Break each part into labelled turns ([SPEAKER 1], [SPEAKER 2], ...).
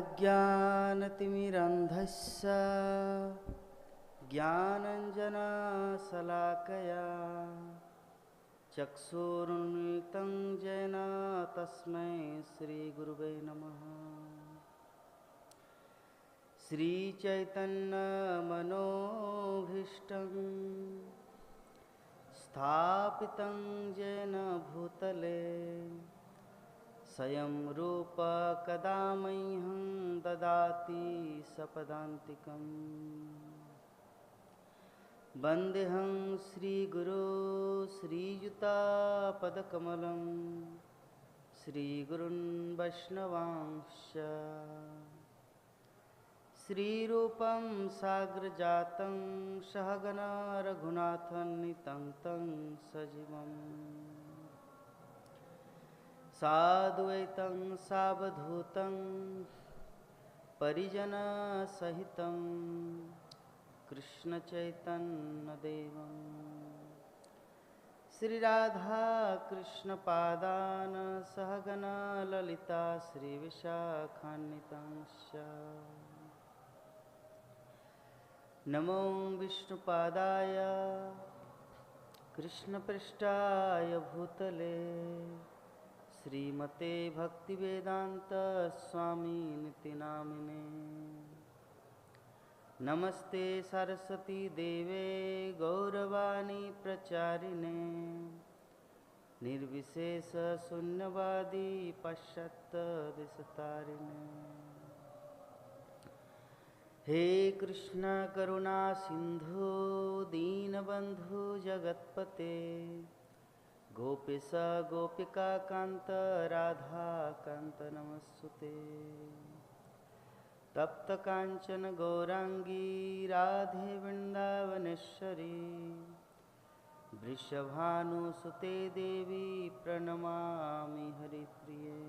[SPEAKER 1] ओमज्ञानतिमिरन्धस्य ज्ञानञ्जनशलाकया चक्षुरुन्मिलितं येन तस्मै श्रीगुरुवे नमः। श्रीचैतन्यमनोभीष्टं स्थापितं येन भूतले स्वयं रूप कदा मह्यं ददाति सपदान्तिकम्। वन्देऽहं श्रीगुरो श्रीयुतापदकमलं श्रीगुरुन् वैष्णवांश्च। श्रीरूपं साग्रजातं सहगणा रघुनाथान्वितं तं सजीवम् साद्वैतं सावधूतं परिजनसहितं कृष्णचैतन्यदेवं श्रीराधाकृष्णपादान् सहगणा ललिता श्रीविशाखान्वितांश्च। नमो विष्णुपादाय कृष्णपृष्ठाय भूतले श्रीमते भक्तिवेदांत स्वामिनिति नामिने। नमस्ते सरस्वती देवे गौरवाणी प्रचारिणे निर्विशेष शून्यवादी पाश्चात्य देशतारिणे। हे कृष्ण करुणा सिंधु दीनबंधु जगत्पते गोपेश गोपिका कांत राधा कांत नमस्ते। तप्त कांचन गौरांगी राधे वृंदावनेश्वरी वृषभानुसुते देवी प्रणमामि हरिप्रिये।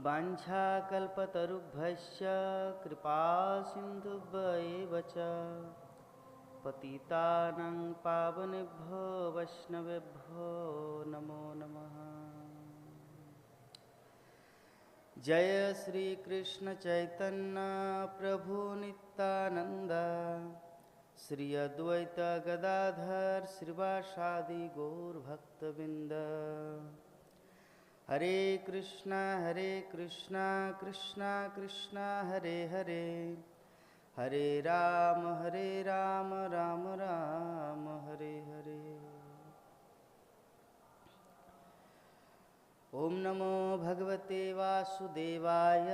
[SPEAKER 1] वाञ्छाकल्पतरुभ्यश्च कृपा सिन्धुभ्येव च पतितानां पावनेभ्यो वैष्णवेभ्यो नमो नमः। जय श्री कृष्ण चैतन्य प्रभु नित्यानंद श्री अद्वैत गदाधर श्रीवासादि गौर भक्तवृंद। हरे कृष्णा कृष्णा कृष्णा हरे हरे हरे राम राम राम हरे हरे। ओम नमो भगवते वासुदेवाय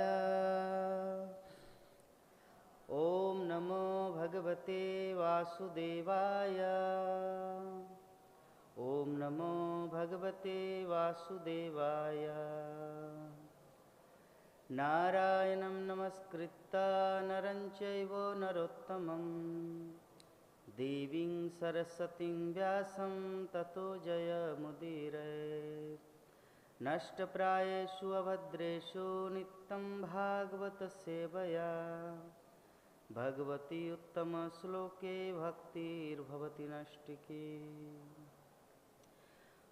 [SPEAKER 1] ओम नमो भगवते वासुदेवाय ओम नमो भगवते वासुदेवाय। नारायणं नमस्कृत्य नरं चैव नरोत्तमं देवीं सरस्वतीं व्यासं ततो जयमुदीरये। नष्टप्रायेषु अभद्रेषु नित्यं भागवत सेवया भगवती उत्तमश्लोके भक्तिर्भवति नष्टिकी।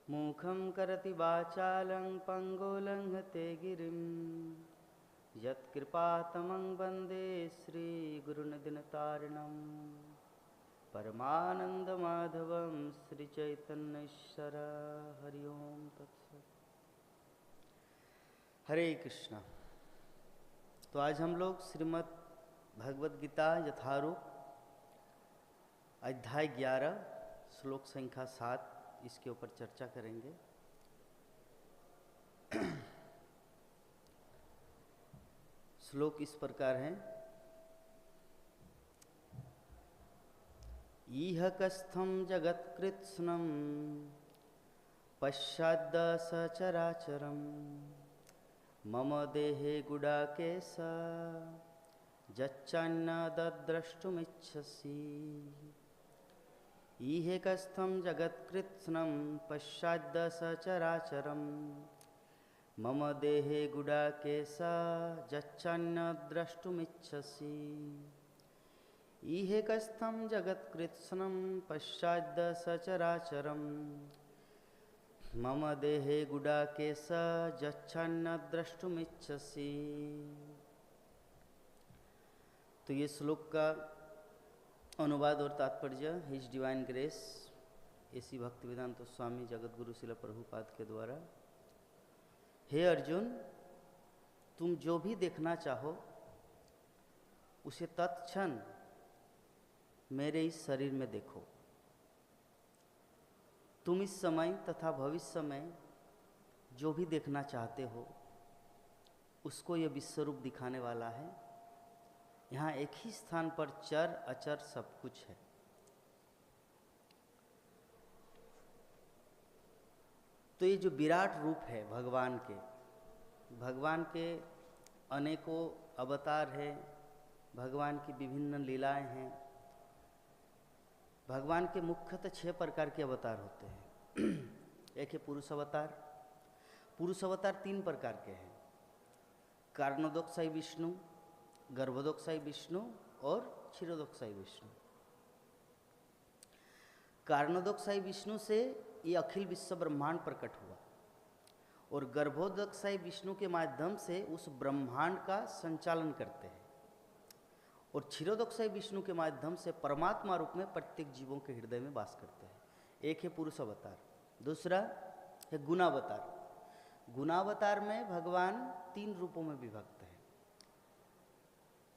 [SPEAKER 1] मुखं करति वाचालं पंगुलं लंघते गिरिं यत्कृपातमं वन्दे श्रीगुरुनदिनतारिणं परमानन्दमाधवं श्रीचैतन्येश्वर। हरि ओम तत्सत्। हरे कृष्णा। तो आज हम लोग श्रीमद् भगवद गीता यथारूप अध्याय 11 श्लोक संख्या 7 इसके ऊपर चर्चा करेंगे। श्लोक इस प्रकार हैं। इह कस्थं जगत्कृत्स्नं पश्चाद् सचराचरं मम देहे गुडाकेश यच्चान्य द्रष्टुमिच्छसि। इह कस्थं जगत्कृत्स्नं पश्चाद् सचराचरं मम देहे गुडाकेश यच्चान्य द्रष्टुमिच्छसि। इह कस्थं जगत्कृत्स्नं पश्चाद् सचराचरं मम देहे गुडाकेश यच्छन्न द्रष्टुमिच्छसि। तो ये श्लोक का अनुवाद और तात्पर्य his divine grace AC Bhaktivedanta Swami Jagadguru Srila Prabhupada के द्वारा। हे अर्जुन, तुम जो भी देखना चाहो उसे तत्क्षण मेरे इस शरीर में देखो। तुम इस समय तथा भविष्य में जो भी देखना चाहते हो उसको यह विश्वरूप दिखाने वाला है। यहाँ एक ही स्थान पर चर अचर सब कुछ है। तो ये जो विराट रूप है भगवान के अनेकों अवतार है, भगवान की विभिन्न लीलाएं हैं। भगवान के मुख्यतः 6 प्रकार के अवतार होते हैं। एक है पुरुष अवतार। पुरुष अवतार 3 प्रकार के हैं, कारणोदकशायी विष्णु, गर्भोदकशायी विष्णु और क्षीरोदकशायी विष्णु। कारणोदकशायी विष्णु से ये अखिल विश्व ब्रह्मांड प्रकट हुआ और गर्भोदकशायी विष्णु के माध्यम से उस ब्रह्मांड का संचालन करते हैं और क्षीरोदकशायी विष्णु के माध्यम से परमात्मा रूप में प्रत्येक जीवों के हृदय में वास करते हैं। एक है पुरुष अवतार, दूसरा है गुणावतार। गुणावतार में भगवान 3 रूपों में विभक्त है।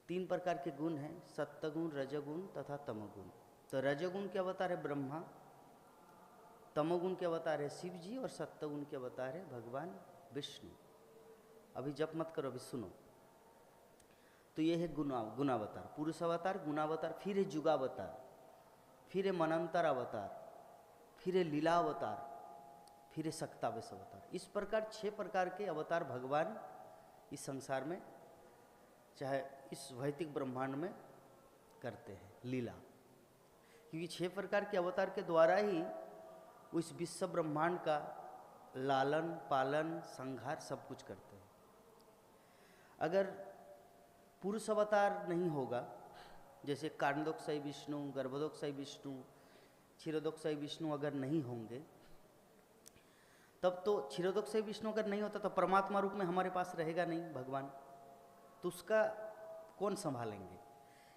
[SPEAKER 1] 3 प्रकार के गुण हैं, सत्वगुण, रजगुण तथा तमोगुण। तो रजगुण के अवतार है ब्रह्मा, तमोगुण के अवतार है शिव जी और सत्वगुण के अवतार है भगवान विष्णु। अभी जप मत करो, अभी सुनो। तो ये है गुणावतार, पुरुष अवतार, गुणावतार, फिर है जुगावतार, फिर है मनंतर अवतार, फिर है लीला अवतार, फिर है सक्तावेश अवतार। इस प्रकार 6 प्रकार के अवतार भगवान इस संसार में, चाहे इस भौतिक ब्रह्मांड में करते हैं लीला। क्योंकि 6 प्रकार के अवतार के द्वारा ही उस विश्व ब्रह्मांड का लालन पालन संहार सब कुछ करते हैं। अगर पुरुष अवतार नहीं होगा, जैसे कारणोदकशायी विष्णु, गर्भोदकशायी विष्णु, क्षीरोदकशायी विष्णु अगर नहीं होंगे, तब तो क्षीरोदकशायी विष्णु अगर नहीं होता तो परमात्मा रूप में हमारे पास रहेगा नहीं भगवान, तो उसका कौन संभालेंगे।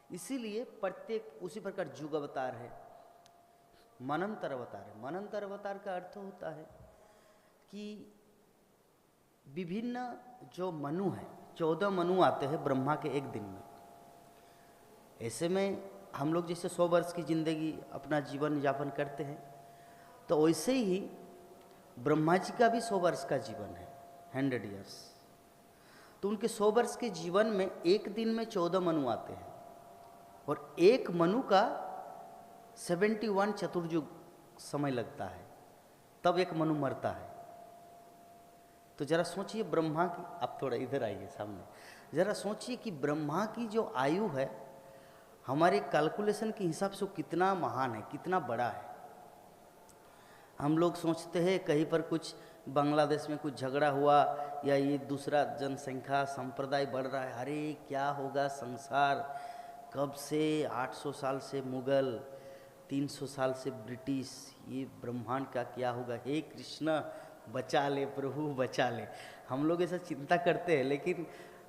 [SPEAKER 1] इसीलिए प्रत्येक उसी प्रकार जुग अवतार है, मनंतर अवतार है। मनंतर अवतार का अर्थ होता है कि विभिन्न जो मनु हैं, 14 मनु आते हैं ब्रह्मा के एक दिन में। ऐसे में हम लोग जैसे 100 वर्ष की जिंदगी अपना जीवन यापन करते हैं, तो वैसे ही ब्रह्मा जी का भी 100 वर्ष का जीवन है, 100 ईयर्स। तो उनके 100 वर्ष के जीवन में एक दिन में 14 मनु आते हैं और एक मनु का 71 चतुर्युग समय लगता है, तब एक मनु मरता है। तो जरा सोचिए ब्रह्मा की, आप थोड़ा इधर आइए सामने, जरा सोचिए कि ब्रह्मा की जो आयु है हमारे कैलकुलेशन के हिसाब से कितना महान है, कितना बड़ा है। हम लोग सोचते हैं कहीं पर कुछ बांग्लादेश में कुछ झगड़ा हुआ या ये दूसरा जनसंख्या संप्रदाय बढ़ रहा है, अरे क्या होगा संसार, कब से 800 साल से मुगल, 300 साल से ब्रिटिश, ये ब्रह्मांड का क्या होगा। हे कृष्ण बचा ले प्रभु बचा ले। हम लोग ऐसा चिंता करते हैं, लेकिन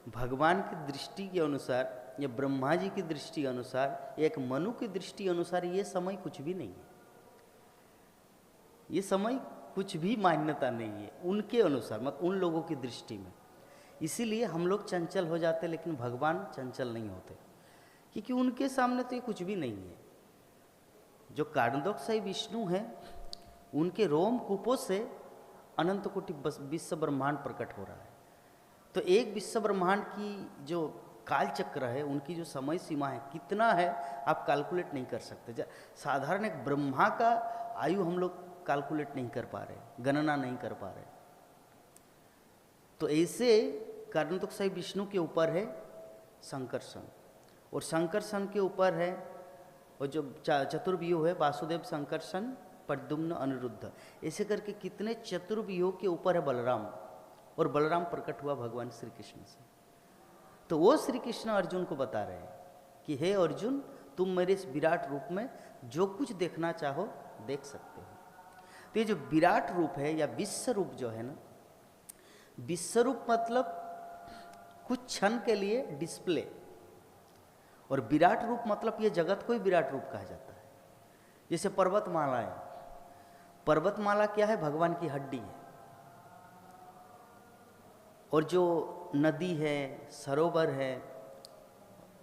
[SPEAKER 1] भगवान की दृष्टि के अनुसार या ब्रह्मा जी की दृष्टि अनुसार, एक मनु की दृष्टि अनुसार ये समय कुछ भी नहीं है, ये समय कुछ भी मान्यता नहीं है उनके अनुसार, मतलब उन लोगों की दृष्टि में। इसीलिए हम लोग चंचल हो जाते, लेकिन भगवान चंचल नहीं होते, क्योंकि उनके सामने तो ये कुछ भी नहीं है। जो कारणोदकशायी विष्णु हैं, उनके रोम कूपों से अनंत कोटि विश्व ब्रह्मांड प्रकट हो रहा है। तो एक विश्व ब्रह्मांड की जो काल चक्र है, उनकी जो समय सीमा है कितना है आप कैलकुलेट नहीं कर सकते। साधारण एक ब्रह्मा का आयु हम लोग कैलकुलेट नहीं कर पा रहे, गणना नहीं कर पा रहे। तो ऐसे कारणोदकशायी विष्णु के ऊपर है संकर्षण, और संकर्षण के ऊपर है और जो चतुर्व्यूह है वासुदेव, संकर्षण, प्रद्युम्न, अनिरुद्ध। ऐसे करके कितने चतुर्व्यूह के ऊपर है बलराम, और बलराम प्रकट हुआ भगवान श्री कृष्ण से। तो वो श्री कृष्ण अर्जुन को बता रहे हैं कि हे अर्जुन, तुम मेरे इस विराट रूप में जो कुछ देखना चाहो देख सकते हो। तो ये जो विराट रूप है या विश्व रूप जो है ना, विश्व रूप मतलब कुछ क्षण के लिए डिस्प्ले, और विराट रूप मतलब ये जगत को ही विराट रूप कहा जाता है। जैसे पर्वतमालाएं, पर्वतमाला क्या है? भगवान की हड्डी है। और जो नदी है, सरोवर है,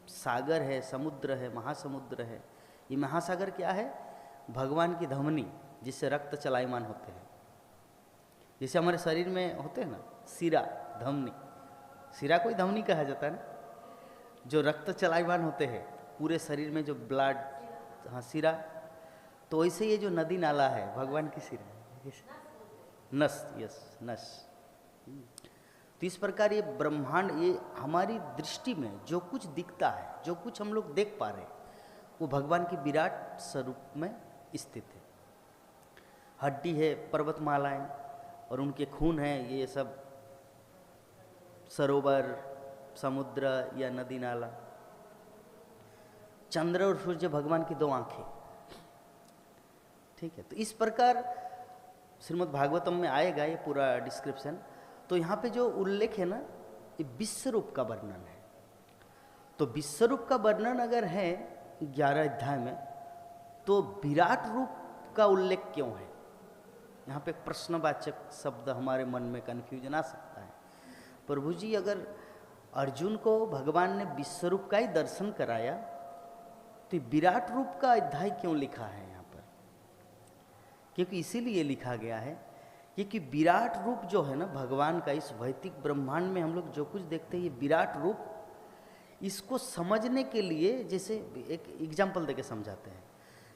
[SPEAKER 1] सागर है, समुद्र है, महासमुद्र है, ये महासागर क्या है? भगवान की धमनी, जिससे रक्त चलायमान होते हैं। जैसे हमारे शरीर में होते हैं ना सिरा, धमनी, सिरा को ही धमनी कहा जाता है ना, जो रक्त चलायमान होते हैं पूरे शरीर में, जो ब्लड, हाँ सिरा। तो वैसे ये जो नदी नाला है भगवान की सिरा है, नस, यस नस। तो इस प्रकार ये ब्रह्मांड, ये हमारी दृष्टि में जो कुछ दिखता है, जो कुछ हम लोग देख पा रहे हैं, वो भगवान की विराट स्वरूप में स्थित है। हड्डी है पर्वतमालाएं, और उनके खून है ये सब सरोवर, समुद्र या नदी नाला। चंद्र और सूर्य भगवान की 2 आंखें। ठीक है, तो इस प्रकार श्रीमद् भागवतम में आएगा ये पूरा डिस्क्रिप्शन। तो यहाँ पे जो उल्लेख है ना, ये विश्व रूप का वर्णन है। तो विश्व रूप का वर्णन अगर है 11 अध्याय में, तो विराट रूप का उल्लेख क्यों है? यहाँ पे प्रश्नवाचक शब्द हमारे मन में कन्फ्यूजन आ सकता है। प्रभु जी, अगर अर्जुन को भगवान ने विश्व रूप का ही दर्शन कराया, तो विराट रूप का अध्याय क्यों लिखा है यहाँ पर? क्योंकि इसीलिए लिखा गया है क्योंकि विराट रूप जो है ना भगवान का, इस भौतिक ब्रह्मांड में हम लोग जो कुछ देखते हैं, ये विराट रूप, इसको समझने के लिए जैसे एक एग्जाम्पल देके समझाते हैं।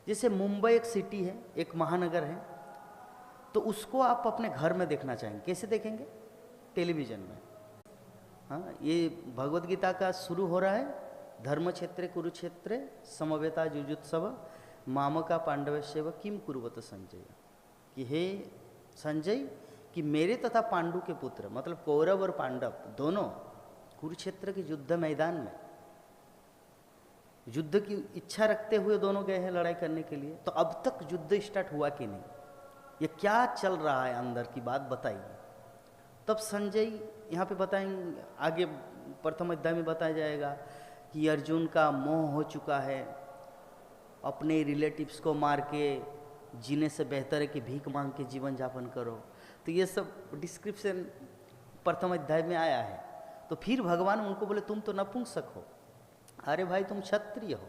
[SPEAKER 1] जैसे मुंबई एक सिटी है, एक महानगर है, तो उसको आप अपने घर में देखना चाहेंगे, कैसे देखेंगे? टेलीविजन में। हाँ, ये भगवद गीता का शुरू हो रहा है, धर्म क्षेत्रे कुरुक्षेत्रे समवेता जुजुत्सव मामका पांडवस्यैव किम कुरुवत संजय, कि हे संजय, कि मेरे तथा पांडु के पुत्र, मतलब कौरव और पांडव दोनों कुरुक्षेत्र के युद्ध मैदान में युद्ध की इच्छा रखते हुए दोनों गए हैं लड़ाई करने के लिए। तो अब तक युद्ध स्टार्ट हुआ कि नहीं, ये क्या चल रहा है अंदर की बात बताइए। तब संजय यहाँ पे बताएंगे, आगे प्रथम अध्याय में बताया जाएगा कि अर्जुन का मोह हो चुका है, अपने रिलेटिव्स को मार के जीने से बेहतर है कि भीख मांग के जीवन यापन करो। तो ये सब डिस्क्रिप्शन प्रथम अध्याय में आया है। तो फिर भगवान उनको बोले, तुम तो नपुंसक हो, अरे भाई तुम क्षत्रिय हो,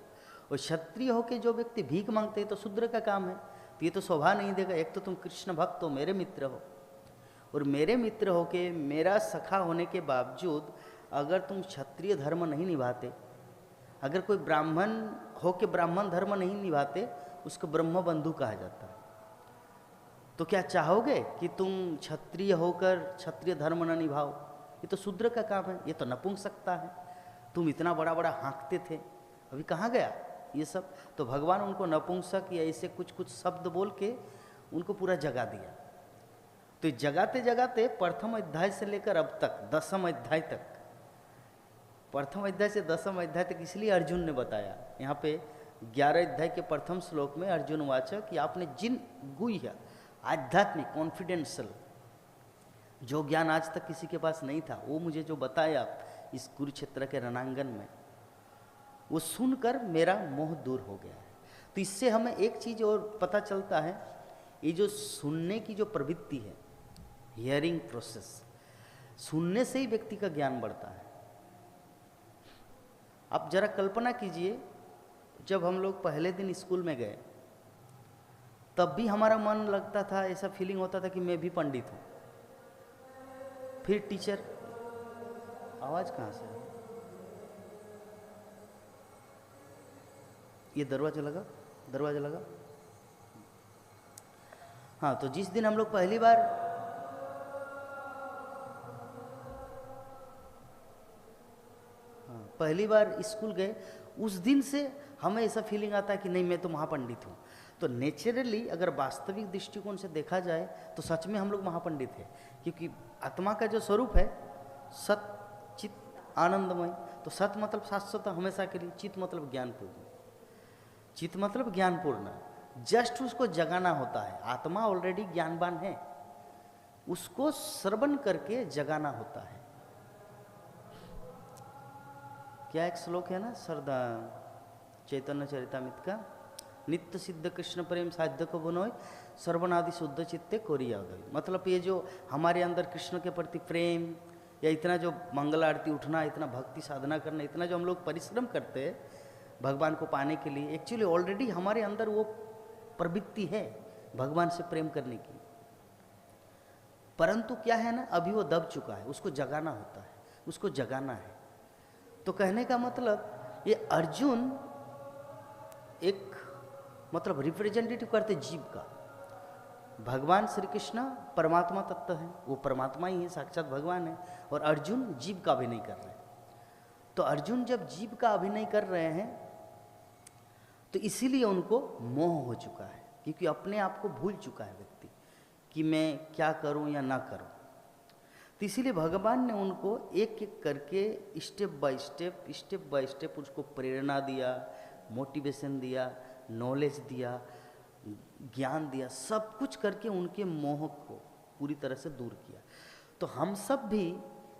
[SPEAKER 1] और क्षत्रिय हो के जो व्यक्ति भीख मांगते हैं तो शूद्र का काम है, तो ये तो शोभा नहीं देगा। एक तो तुम कृष्ण भक्त हो, मेरे मित्र हो, और मेरे मित्र हो के मेरा सखा होने के बावजूद अगर तुम क्षत्रिय धर्म नहीं निभाते, अगर कोई ब्राह्मण हो के ब्राह्मण धर्म नहीं निभाते, उसको ब्रह्म बंधु कहा जाता है। तो क्या चाहोगे कि तुम क्षत्रिय होकर क्षत्रिय धर्म न निभाओ? ये तो शूद्र का काम है, ये तो नपुंसकता है। तुम इतना बड़ा बड़ा हाँकते थे, अभी कहाँ गया ये सब? तो भगवान उनको नपुंसक या ऐसे कुछ कुछ शब्द बोल के उनको पूरा जगा दिया। तो जगाते जगाते प्रथम अध्याय से लेकर अब तक 10वें अध्याय तक, प्रथम अध्याय से 10वें अध्याय तक इसलिए अर्जुन ने बताया। यहाँ पे 11 अध्याय के प्रथम श्लोक में अर्जुन वाचा कि आपने जिन गुह्य आध्यात्मिक कॉन्फिडेंशियल जो ज्ञान आज तक किसी के पास नहीं था, वो मुझे जो बताया इस कुरुक्षेत्र के रणांगन में, वो सुनकर मेरा मोह दूर हो गया है। तो इससे हमें एक चीज और पता चलता है, ये जो सुनने की जो प्रवृत्ति है, हियरिंग प्रोसेस, सुनने से ही व्यक्ति का ज्ञान बढ़ता है। आप जरा कल्पना कीजिए, जब हम लोग पहले दिन स्कूल में गए, तब भी हमारा मन लगता था, ऐसा फीलिंग होता था कि मैं भी पंडित हूँ। फिर टीचर, आवाज कहाँ से है? ये दरवाजा लगा, दरवाजा लगा। हाँ, तो जिस दिन हम लोग पहली बार स्कूल गए, उस दिन से हमें ऐसा फीलिंग आता है कि नहीं, मैं तो महापंडित हूँ। तो नेचुरली अगर वास्तविक दृष्टिकोण से देखा जाए तो सच में हम लोग महापंडित हैं, क्योंकि आत्मा का जो स्वरूप है सत चित आनंदमय। तो सत मतलब शाश्वत हमेशा के लिए, चित मतलब ज्ञानपूर्ण, चित मतलब ज्ञानपूर्ण, जस्ट उसको जगाना होता है। आत्मा ऑलरेडी ज्ञानवान है, उसको श्रवण करके जगाना होता है। क्या एक श्लोक है ना सरदा चैतन्य चरितामृत का, नित्य सिद्ध कृष्ण प्रेम साध्य को बनोय श्रवणादि शुद्ध चित्ते कोरिया गई। मतलब ये जो हमारे अंदर कृष्ण के प्रति प्रेम, या इतना जो मंगल आरती उठना, इतना भक्ति साधना करना, इतना जो हम लोग परिश्रम करते हैं भगवान को पाने के लिए, एक्चुअली ऑलरेडी हमारे अंदर वो प्रवृत्ति है भगवान से प्रेम करने की। परंतु क्या है ना, अभी वो दब चुका है, उसको जगाना होता है, उसको जगाना है। तो कहने का मतलब ये अर्जुन एक मतलब रिप्रेजेंटेटिव करते जीव का। भगवान श्री कृष्ण परमात्मा तत्व है, वो परमात्मा ही है, साक्षात भगवान है, और अर्जुन जीव का अभिनय कर रहे हैं। तो अर्जुन जब जीव का अभिनय कर रहे हैं तो इसीलिए उनको मोह हो चुका है, क्योंकि अपने आप को भूल चुका है व्यक्ति कि मैं क्या करूं या ना करूं। तो इसीलिए भगवान ने उनको एक एक करके स्टेप बाय स्टेप उसको प्रेरणा दिया, मोटिवेशन दिया, नॉलेज दिया, ज्ञान दिया, सब कुछ करके उनके मोह को पूरी तरह से दूर किया। तो हम सब भी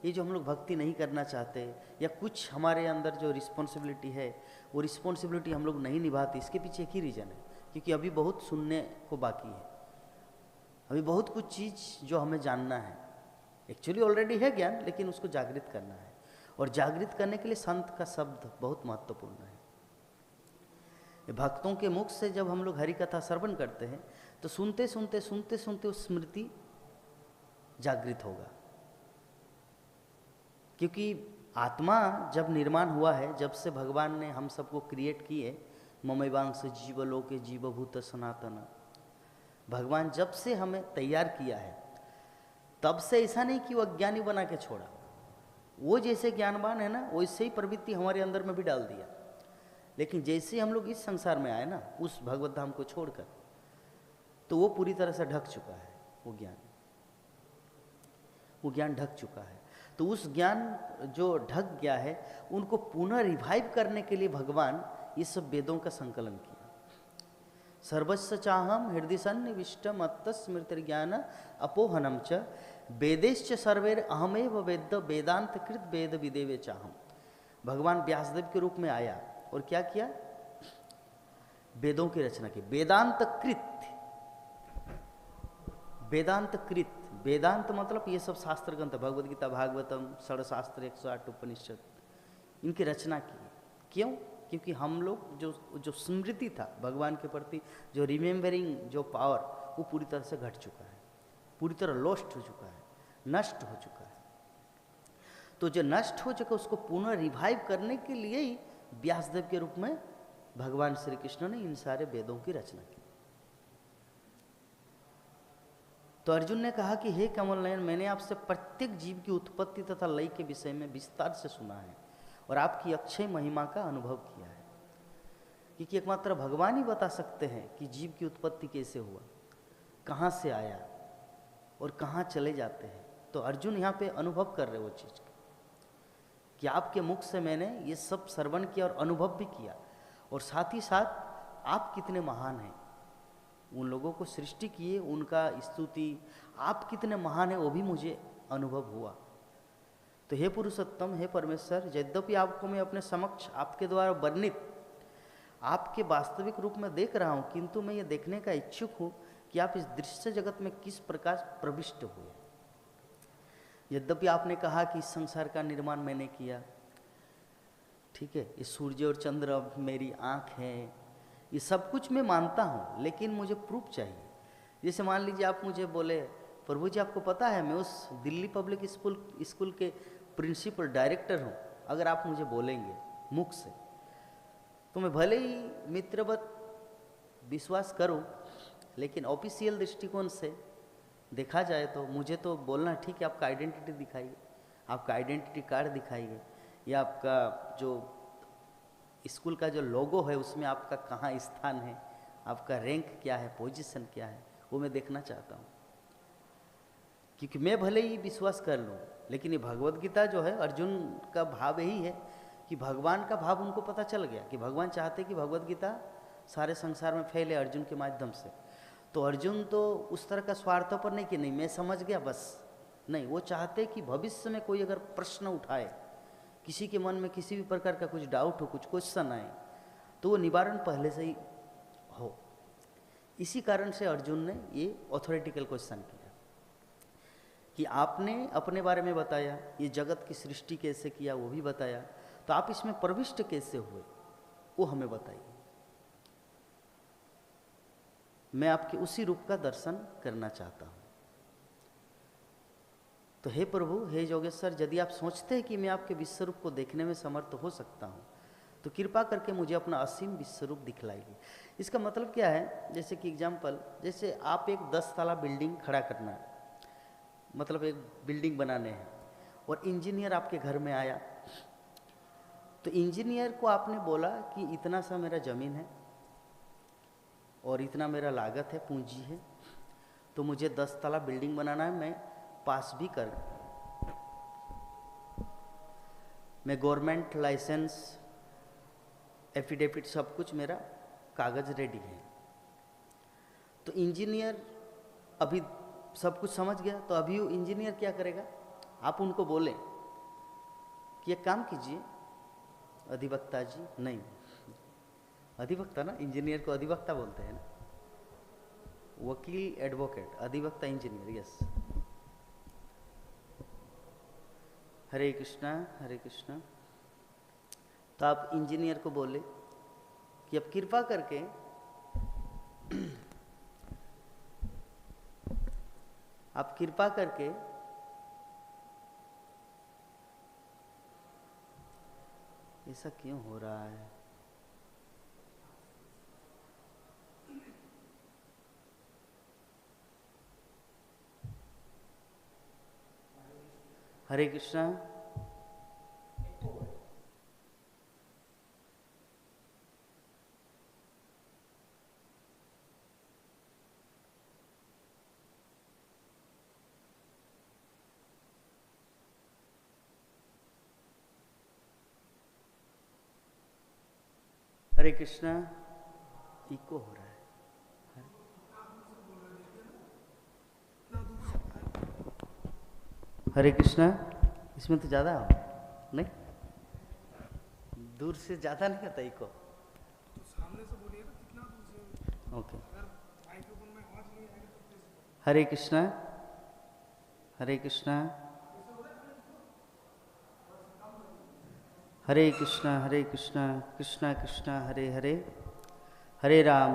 [SPEAKER 1] ये जो हम लोग भक्ति नहीं करना चाहते, या कुछ हमारे अंदर जो रिस्पॉन्सिबिलिटी है वो रिस्पॉन्सिबिलिटी हम लोग नहीं निभाते, इसके पीछे एक ही रीज़न है, क्योंकि अभी बहुत सुनने को बाकी है, अभी बहुत कुछ चीज़ जो हमें जानना है। एक्चुअली ऑलरेडी है ज्ञान, लेकिन उसको जागृत करना है, और जागृत करने के लिए संत का शब्द बहुत महत्वपूर्ण है। भक्तों के मुख से जब हम लोग हरि कथा श्रवण करते हैं तो सुनते सुनते उस स्मृति जागृत होगा, क्योंकि आत्मा जब निर्माण हुआ है, जब से भगवान ने हम सबको क्रिएट किए, ममैवांश जीवलोके जीवभूत सनातन, भगवान जब से हमें तैयार किया है तब से ऐसा नहीं कि वो अज्ञानी बना के छोड़ा, वो जैसे ज्ञानवान है ना वैसे ही प्रवृत्ति हमारे अंदर में भी डाल दिया। लेकिन जैसे हम लोग इस संसार में आए ना, उस भगवत धाम को छोड़कर, तो वो पूरी तरह से ढक चुका है, वो ज्ञान ढक चुका है। तो उस ज्ञान जो ढक गया है उनको पुनः रिवाइव करने के लिए भगवान ये सब वेदों का संकलन किया। सर्वस्व चाहम हृदय सन्निविष्ट मत्त स्मृति ज्ञान अपोहनम च वेदेश्च सर्वेर अहमेव वेद वेदांत कृत वेद विदेवे चाहम। भगवान व्यासदेव के रूप में आया और क्या किया, वेदों की रचना की। वेदांत कृत, वेदांत मतलब ये सब शास्त्र ग्रंथ, भगवद गीता, भागवतम, षडशास्त्र, 108 उपनिषद, इनकी रचना की। क्यों? क्योंकि हम लोग जो स्मृति था भगवान के प्रति, जो रिमेम्बरिंग जो पावर, वो पूरी तरह से घट चुका है, पूरी तरह लॉस्ट हो चुका है, नष्ट हो चुका है। तो जो नष्ट हो चुका उसको पुनः रिवाइव करने के लिए ही व्यासदेव के रूप में भगवान श्री कृष्ण ने इन सारे वेदों की रचना की। तो अर्जुन ने कहा कि हे कमल नयन, मैंने आपसे प्रत्येक जीव की उत्पत्ति तथा लय के विषय में विस्तार से सुना है और आपकी अक्षय महिमा का अनुभव किया है, क्योंकि एकमात्र भगवान ही बता सकते हैं कि जीव की उत्पत्ति कैसे हुआ, कहाँ से आया और कहाँ चले जाते हैं। तो अर्जुन यहाँ पे अनुभव कर रहे वो चीज़ कि आपके मुख से मैंने ये सब श्रवण किया और अनुभव भी किया, और साथ ही साथ आप कितने महान हैं, उन लोगों को सृष्टि किए, उनका स्तुति, आप कितने महान हैं वो भी मुझे अनुभव हुआ। तो हे पुरुषोत्तम, हे परमेश्वर, यद्यपि आपको मैं अपने समक्ष आपके द्वारा वर्णित आपके वास्तविक रूप में देख रहा हूँ, किंतु मैं ये देखने का इच्छुक हूँ कि आप इस दृश्य जगत में किस प्रकार प्रविष्ट हुए। यद्यपि आपने कहा कि इस संसार का निर्माण मैंने किया, ठीक है, ये सूर्य और चंद्र मेरी आँख है, ये सब कुछ मैं मानता हूँ, लेकिन मुझे प्रूफ चाहिए। जैसे मान लीजिए आप मुझे बोले, प्रभु जी आपको पता है मैं उस दिल्ली पब्लिक स्कूल के प्रिंसिपल डायरेक्टर हूँ, अगर आप मुझे बोलेंगे मुख से तो मैं भले ही मित्रवत विश्वास करूँ, लेकिन ऑफिशियल दृष्टिकोण से देखा जाए तो मुझे तो बोलना ठीक है, आपका आइडेंटिटी दिखाइए, आपका आइडेंटिटी कार्ड दिखाइए, या आपका जो स्कूल का जो लोगो है उसमें आपका कहाँ स्थान है, आपका रैंक क्या है, पोजीशन क्या है, वो मैं देखना चाहता हूँ। क्योंकि मैं भले ही विश्वास कर लूँ, लेकिन ये भगवद गीता जो है, अर्जुन का भाव यही है कि भगवान का भाव उनको पता चल गया कि भगवान चाहते कि भगवद गीता सारे संसार में फैले अर्जुन के माध्यम से। तो अर्जुन तो उस तरह का स्वार्थ पर नहीं कि नहीं मैं समझ गया बस, नहीं, वो चाहते कि भविष्य में कोई अगर प्रश्न उठाए, किसी के मन में किसी भी प्रकार का कुछ डाउट हो, कुछ क्वेश्चन आए, तो वो निवारण पहले से ही हो। इसी कारण से अर्जुन ने ये ऑथोरिटिकल क्वेश्चन किया कि आपने अपने बारे में बताया, ये जगत की सृष्टि कैसे किया वो भी बताया, तो आप इसमें प्रविष्ट कैसे हुए वो हमें बताइए। मैं आपके उसी रूप का दर्शन करना चाहता हूँ। तो हे प्रभु, हे योगेश्वर, यदि आप सोचते हैं कि मैं आपके विश्व रूप को देखने में समर्थ हो सकता हूँ, तो कृपा करके मुझे अपना असीम विश्व रूप दिखलाइए। इसका मतलब क्या है, जैसे कि एग्जाम्पल, जैसे आप एक 10 ताला बिल्डिंग खड़ा करना है, मतलब एक बिल्डिंग बनाने हैं, और इंजीनियर आपके घर में आया, तो इंजीनियर को आपने बोला कि इतना सा मेरा ज़मीन है और इतना मेरा लागत है, पूंजी है, तो मुझे 10 ताला बिल्डिंग बनाना है, मैं पास भी कर, मैं गवर्नमेंट लाइसेंस एफिडेविट सब कुछ मेरा कागज़ रेडी है। तो इंजीनियर अभी सब कुछ समझ गया, तो अभी वो इंजीनियर क्या करेगा, आप उनको बोले कि एक काम कीजिए अधिवक्ता जी, नहीं, अधिवक्ता ना, इंजीनियर को अधिवक्ता बोलते हैं ना, वकील एडवोकेट, अधिवक्ता इंजीनियर, यस। हरे कृष्णा हरे कृष्णा। तो आप इंजीनियर को बोले कि अब कृपा करके आप कृपा करके ऐसा क्यों हो रहा है, हरे कृष्णा। हरे कृष्णा, इको हो रहा है। हरे कृष्णा, इसमें तो ज़्यादा हो नहीं, दूर से ज़्यादा नहीं आता इको,
[SPEAKER 2] तो सामने से बोलिए ना, कितना दूर से।
[SPEAKER 1] ओके।
[SPEAKER 2] अगर माइक्रोफोन में आवाज नहीं आएगी तो कैसे?
[SPEAKER 1] हरे कृष्णा हरे कृष्णा हरे कृष्णा कृष्णा कृष्णा हरे हरे, हरे राम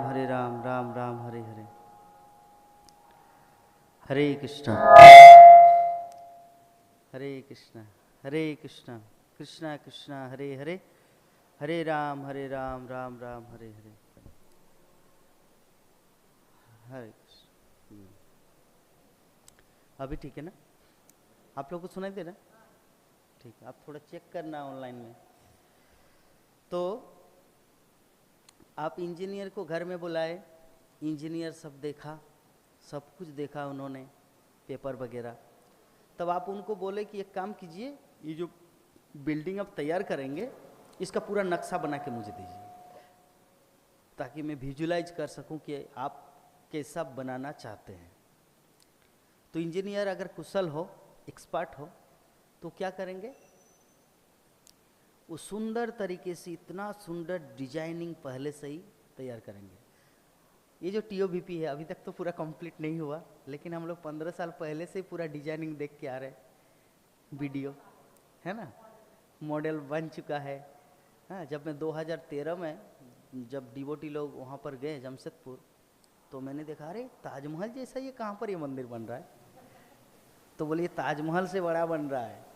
[SPEAKER 1] राम राम हरे हरे। हरे कृष्णा कृष्णा कृष्णा हरे हरे, हरे राम राम राम हरे हरे। हरे कृष्ण। अभी ठीक है ना, आप लोग को सुनाई दे रहा है? ठीक है, आप थोड़ा चेक करना ऑनलाइन में। तो आप इंजीनियर को घर में बुलाए, इंजीनियर सब देखा, सब कुछ देखा उन्होंने, पेपर वगैरह, तब आप उनको बोले कि एक काम कीजिए, ये जो बिल्डिंग आप तैयार करेंगे इसका पूरा नक्शा बना के मुझे दीजिए, ताकि मैं विजुलाइज कर सकूं कि आप कैसा बनाना चाहते हैं। तो इंजीनियर अगर कुशल हो, एक्सपर्ट हो, तो क्या करेंगे, वो सुंदर तरीके से, इतना सुंदर डिजाइनिंग पहले से ही तैयार करेंगे। ये जो TOVP है अभी तक तो पूरा कंप्लीट नहीं हुआ, लेकिन हम लोग 15 साल पहले से पूरा डिजाइनिंग देख के आ रहे, वीडियो है ना, मॉडल बन चुका है। हाँ, जब मैं 2013 में जब डिवोटी लोग वहाँ पर गए जमशेदपुर, तो मैंने देखा, अरे ताजमहल जैसा ये कहाँ पर ये मंदिर बन रहा है, तो बोले ये ताजमहल से बड़ा बन रहा है।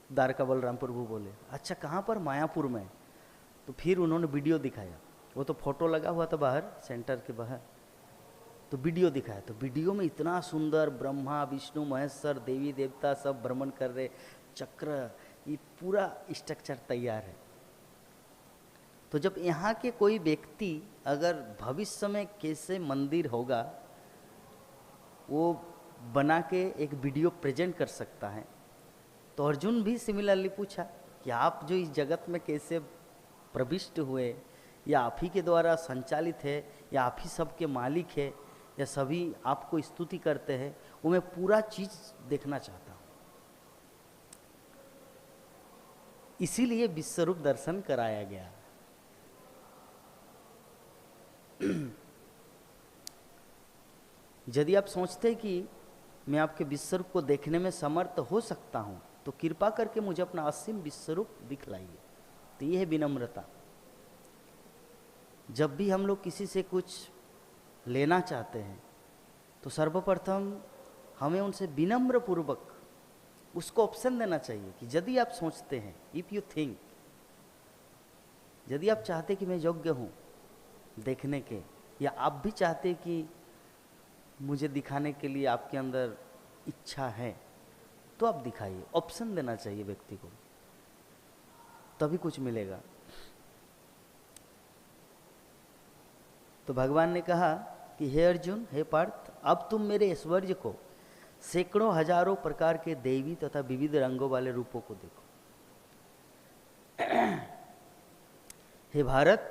[SPEAKER 1] द्वारका बलराम प्रभु बोले, अच्छा कहाँ पर, मायापुर में। तो फिर उन्होंने वीडियो दिखाया, वो तो फोटो लगा हुआ था बाहर, सेंटर के बाहर, तो वीडियो दिखाया, तो वीडियो में इतना सुंदर ब्रह्मा विष्णु महेश्वर देवी देवता सब भ्रमण कर रहे, चक्र, ये पूरा स्ट्रक्चर तैयार है। तो जब यहाँ के कोई व्यक्ति अगर भविष्य में कैसे मंदिर होगा वो बना के एक वीडियो प्रेजेंट कर सकता है, तो अर्जुन भी सिमिलरली पूछा कि आप जो इस जगत में कैसे प्रविष्ट हुए, या आप ही के द्वारा संचालित है, या आप ही सबके मालिक है, या सभी आपको स्तुति करते हैं, वो मैं पूरा चीज देखना चाहता हूँ। इसीलिए विश्वरूप दर्शन कराया गया। यदि आप सोचते हैं कि मैं आपके विश्वरूप को देखने में समर्थ हो सकता हूँ, तो कृपा करके मुझे अपना असीम विश्वरूप दिखलाइए। तो ये है विनम्रता। जब भी हम लोग किसी से कुछ लेना चाहते हैं, तो सर्वप्रथम हमें उनसे विनम्र पूर्वक उसको ऑप्शन देना चाहिए कि यदि आप सोचते हैं, इफ यू थिंक, यदि आप चाहते कि मैं योग्य हूँ देखने के, या आप भी चाहते कि मुझे दिखाने के लिए आपके अंदर इच्छा है, तो आप दिखाइए। ऑप्शन देना चाहिए व्यक्ति को, तभी कुछ मिलेगा। तो भगवान ने कहा कि हे अर्जुन, हे पार्थ, अब तुम मेरे ऐश्वर्य को, सैकड़ों हजारों प्रकार के देवी तथा विविध रंगों वाले रूपों को देखो। हे भारत,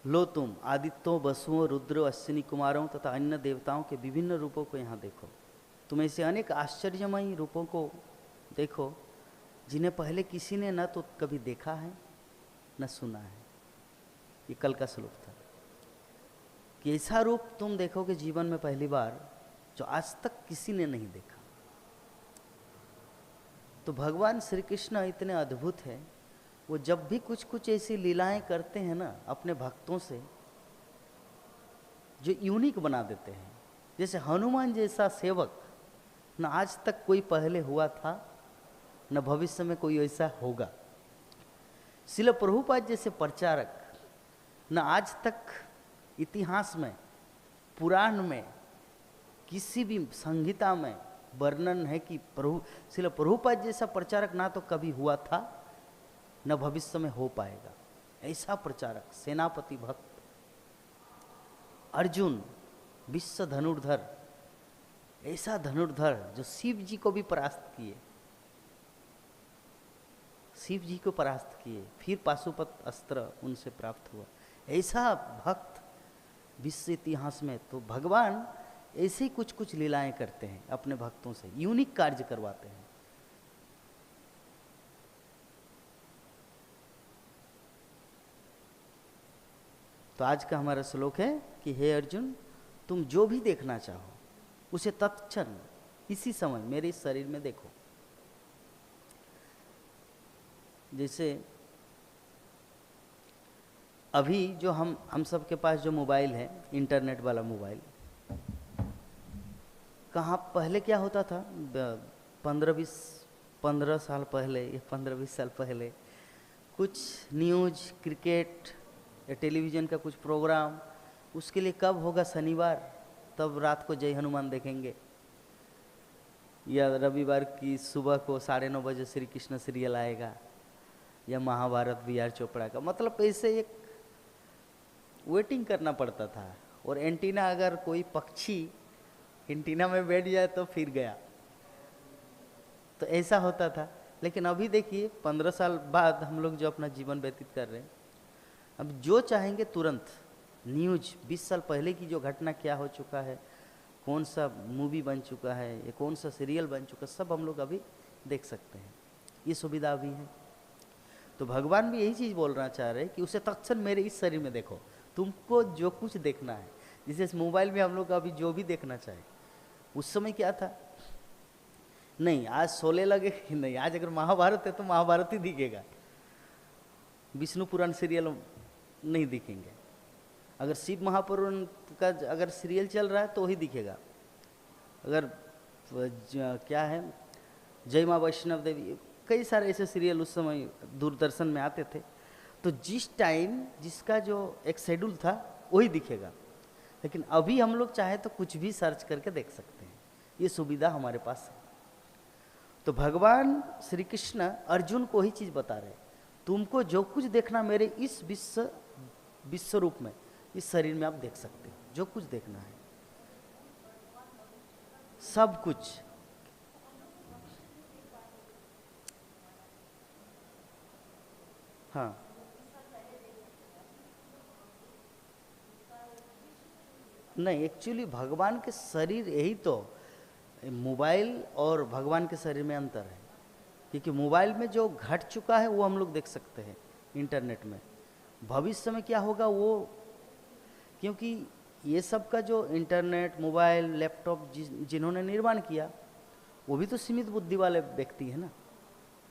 [SPEAKER 1] लो तुम आदित्यों, वसुओं, रुद्र, अश्विनी कुमारों तथा अन्य देवताओं के विभिन्न रूपों को यहाँ देखो। तुम ऐसे अनेक आश्चर्यमयी रूपों को देखो जिन्हें पहले किसी ने न तो कभी देखा है न सुना है। ये कल का श्लोक था कि ऐसा रूप तुम देखोगे जीवन में पहली बार, जो आज तक किसी ने नहीं देखा। तो भगवान श्री कृष्ण इतने अद्भुत हैं, वो जब भी कुछ कुछ ऐसी लीलाएं करते हैं ना अपने भक्तों से, जो यूनिक बना देते हैं। जैसे हनुमान जैसा सेवक न आज तक कोई पहले हुआ था, न भविष्य में कोई ऐसा होगा। श्रील प्रभुपाद जैसे प्रचारक न आज तक इतिहास में, पुराण में, किसी भी संहिता में वर्णन है कि श्रील प्रभुपाद जैसा प्रचारक ना तो कभी हुआ था न भविष्य में हो पाएगा। ऐसा प्रचारक, सेनापति भक्त अर्जुन, विश्व धनुर्धर, ऐसा धनुर्धर जो शिव जी को भी परास्त किए, शिव जी को परास्त किए, फिर पाशुपत अस्त्र उनसे प्राप्त हुआ। ऐसा भक्त विश्व इतिहास में। तो भगवान ऐसे ही कुछ कुछ लीलाएं करते हैं अपने भक्तों से, यूनिक कार्य करवाते हैं। तो आज का हमारा श्लोक है कि हे अर्जुन, तुम जो भी देखना चाहो उसे तत्क्षण इसी समय मेरे इस शरीर में देखो। जैसे अभी जो हम सब के पास जो मोबाइल है, इंटरनेट वाला मोबाइल, कहाँ पहले क्या होता था, 15 साल पहले या 15-20 साल पहले कुछ न्यूज, क्रिकेट या टेलीविज़न का कुछ प्रोग्राम, उसके लिए कब होगा, शनिवार, तब रात को जय हनुमान देखेंगे, या रविवार की सुबह को 9:30 बजे श्री कृष्ण सीरियल आएगा, या महाभारत बी आर चोपड़ा का। मतलब ऐसे एक वेटिंग करना पड़ता था। और एंटीना, अगर कोई पक्षी एंटीना में बैठ जाए तो फिर गया, तो ऐसा होता था। लेकिन अभी देखिए 15 साल बाद हम लोग जो अपना जीवन व्यतीत कर रहे हैं, अब जो चाहेंगे तुरंत न्यूज, 20 साल पहले की जो घटना क्या हो चुका है, कौन सा मूवी बन चुका है, या कौन सा सीरियल बन चुका, सब हम लोग अभी देख सकते हैं। ये सुविधा भी है। तो भगवान भी यही चीज़ बोलना चाह रहे हैं कि उसे तत्क्षण मेरे इस शरीर में देखो। तुमको जो कुछ देखना है, जैसे मोबाइल में हम लोग अभी जो भी देखना चाहे, उस समय क्या था, नहीं आज 16 लगे, नहीं आज अगर महाभारत है तो महाभारत ही दिखेगा, विष्णु पुराण सीरियल नहीं दिखेंगे। अगर शिव महापुराण का अगर सीरियल चल रहा है तो वही दिखेगा। अगर क्या है, जय माँ वैष्णव देवी, कई सारे ऐसे सीरियल उस समय दूरदर्शन में आते थे, तो जिस टाइम जिसका जो एक शेड्यूल था वही दिखेगा। लेकिन अभी हम लोग चाहे तो कुछ भी सर्च करके देख सकते हैं, ये सुविधा हमारे पास है। तो भगवान श्री कृष्ण अर्जुन को ही चीज़ बता रहे, तुमको जो कुछ देखना मेरे इस विश्व रूप में, इस शरीर में आप देख सकते हो, जो कुछ देखना है, सब कुछ। हाँ नहीं, एक्चुअली भगवान के शरीर यही तो, मोबाइल और भगवान के शरीर में अंतर है, क्योंकि मोबाइल में जो घट चुका है वो हम लोग देख सकते हैं इंटरनेट में, भविष्य में क्या होगा वो, क्योंकि ये सब का जो इंटरनेट, मोबाइल, लैपटॉप जिन्होंने निर्माण किया वो भी तो सीमित बुद्धि वाले व्यक्ति है ना,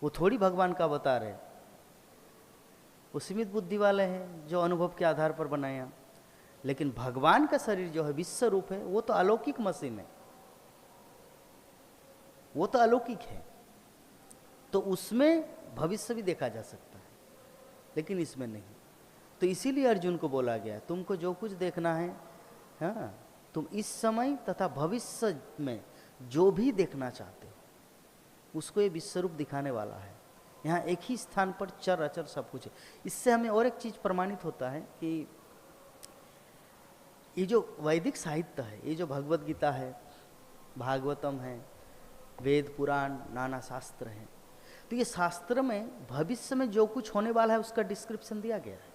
[SPEAKER 1] वो थोड़ी भगवान का अवतार है, वो सीमित बुद्धि वाले हैं जो अनुभव के आधार पर बनाया। लेकिन भगवान का शरीर जो है विश्व रूप है, वो तो अलौकिक मशीन है, वो तो अलौकिक है, तो उसमें भविष्य भी देखा जा सकता है, लेकिन इसमें नहीं। तो इसीलिए अर्जुन को बोला गया तुमको जो कुछ देखना है, हाँ, तुम इस समय तथा भविष्य में जो भी देखना चाहते हो उसको ये विश्वरूप दिखाने वाला है। यहाँ एक ही स्थान पर चर अचर सब कुछ है। इससे हमें और एक चीज प्रमाणित होता है कि ये जो वैदिक साहित्य है, ये जो भगवत गीता है, भागवतम है, वेद पुराण, नाना शास्त्र हैं, तो ये शास्त्र में भविष्य में जो कुछ होने वाला है उसका डिस्क्रिप्शन दिया गया है,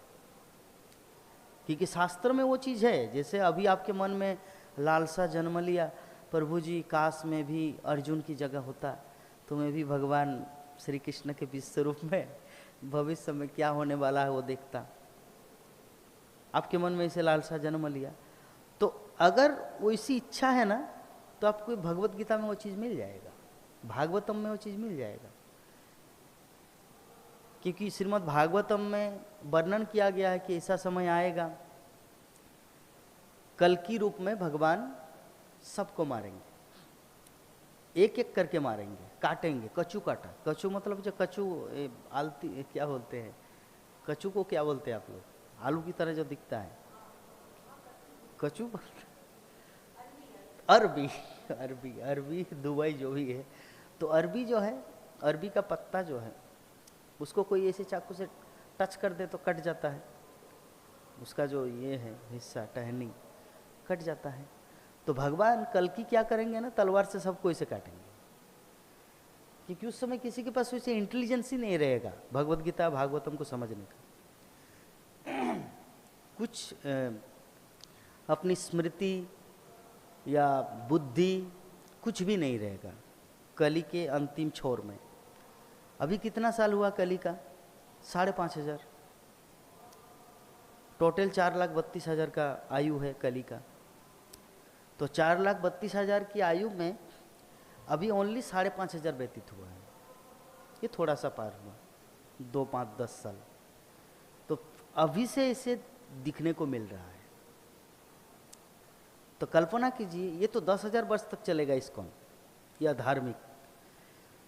[SPEAKER 1] क्योंकि शास्त्र में वो चीज़ है। जैसे अभी आपके मन में लालसा जन्म लिया, प्रभु जी काश में भी अर्जुन की जगह होता तो मैं भी भगवान श्री कृष्ण के विश्व रूप में भविष्य में क्या होने वाला है वो देखता। आपके मन में इसे लालसा जन्म लिया, तो अगर वो इसी इच्छा है ना, तो आपको भगवत गीता में वो चीज़ मिल जाएगा, भागवतम में वो चीज़ मिल जाएगा, क्योंकि श्रीमद् भागवतम में वर्णन किया गया है कि ऐसा समय आएगा कल की रूप में भगवान सबको मारेंगे, एक एक करके मारेंगे, काटेंगे, कचू काटा। कचू मतलब जो कचू आलती क्या बोलते हैं, कचू को क्या बोलते हैं आप लोग, आलू की तरह जो दिखता है, कचू अरबी, अरबी, अरबी दुबई जो भी है, तो अरबी जो है, अरबी का पत्ता जो है उसको कोई ऐसे चाकू से टच कर दे तो कट जाता है, उसका जो ये है हिस्सा टहनी कट जाता है। तो भगवान कल की क्या करेंगे ना, तलवार से सबको इसे काटेंगे, क्योंकि उस समय किसी के पास वैसे इंटेलिजेंस ही नहीं रहेगा भगवत गीता भागवतम को समझने का। कुछ अपनी स्मृति या बुद्धि कुछ भी नहीं रहेगा कली के अंतिम छोर में। अभी कितना साल हुआ कली का? 5,500। टोटल 4,32,000 का आयु है कली का। तो 4,32,000 की आयु में अभी ओनली 5,500 व्यतीत हुआ है, ये थोड़ा सा पार हुआ, 2, 5, 10 साल। तो अभी से इसे दिखने को मिल रहा है। तो कल्पना कीजिए, ये तो 10,000 वर्ष तक चलेगा इस्कॉन, यह धार्मिक।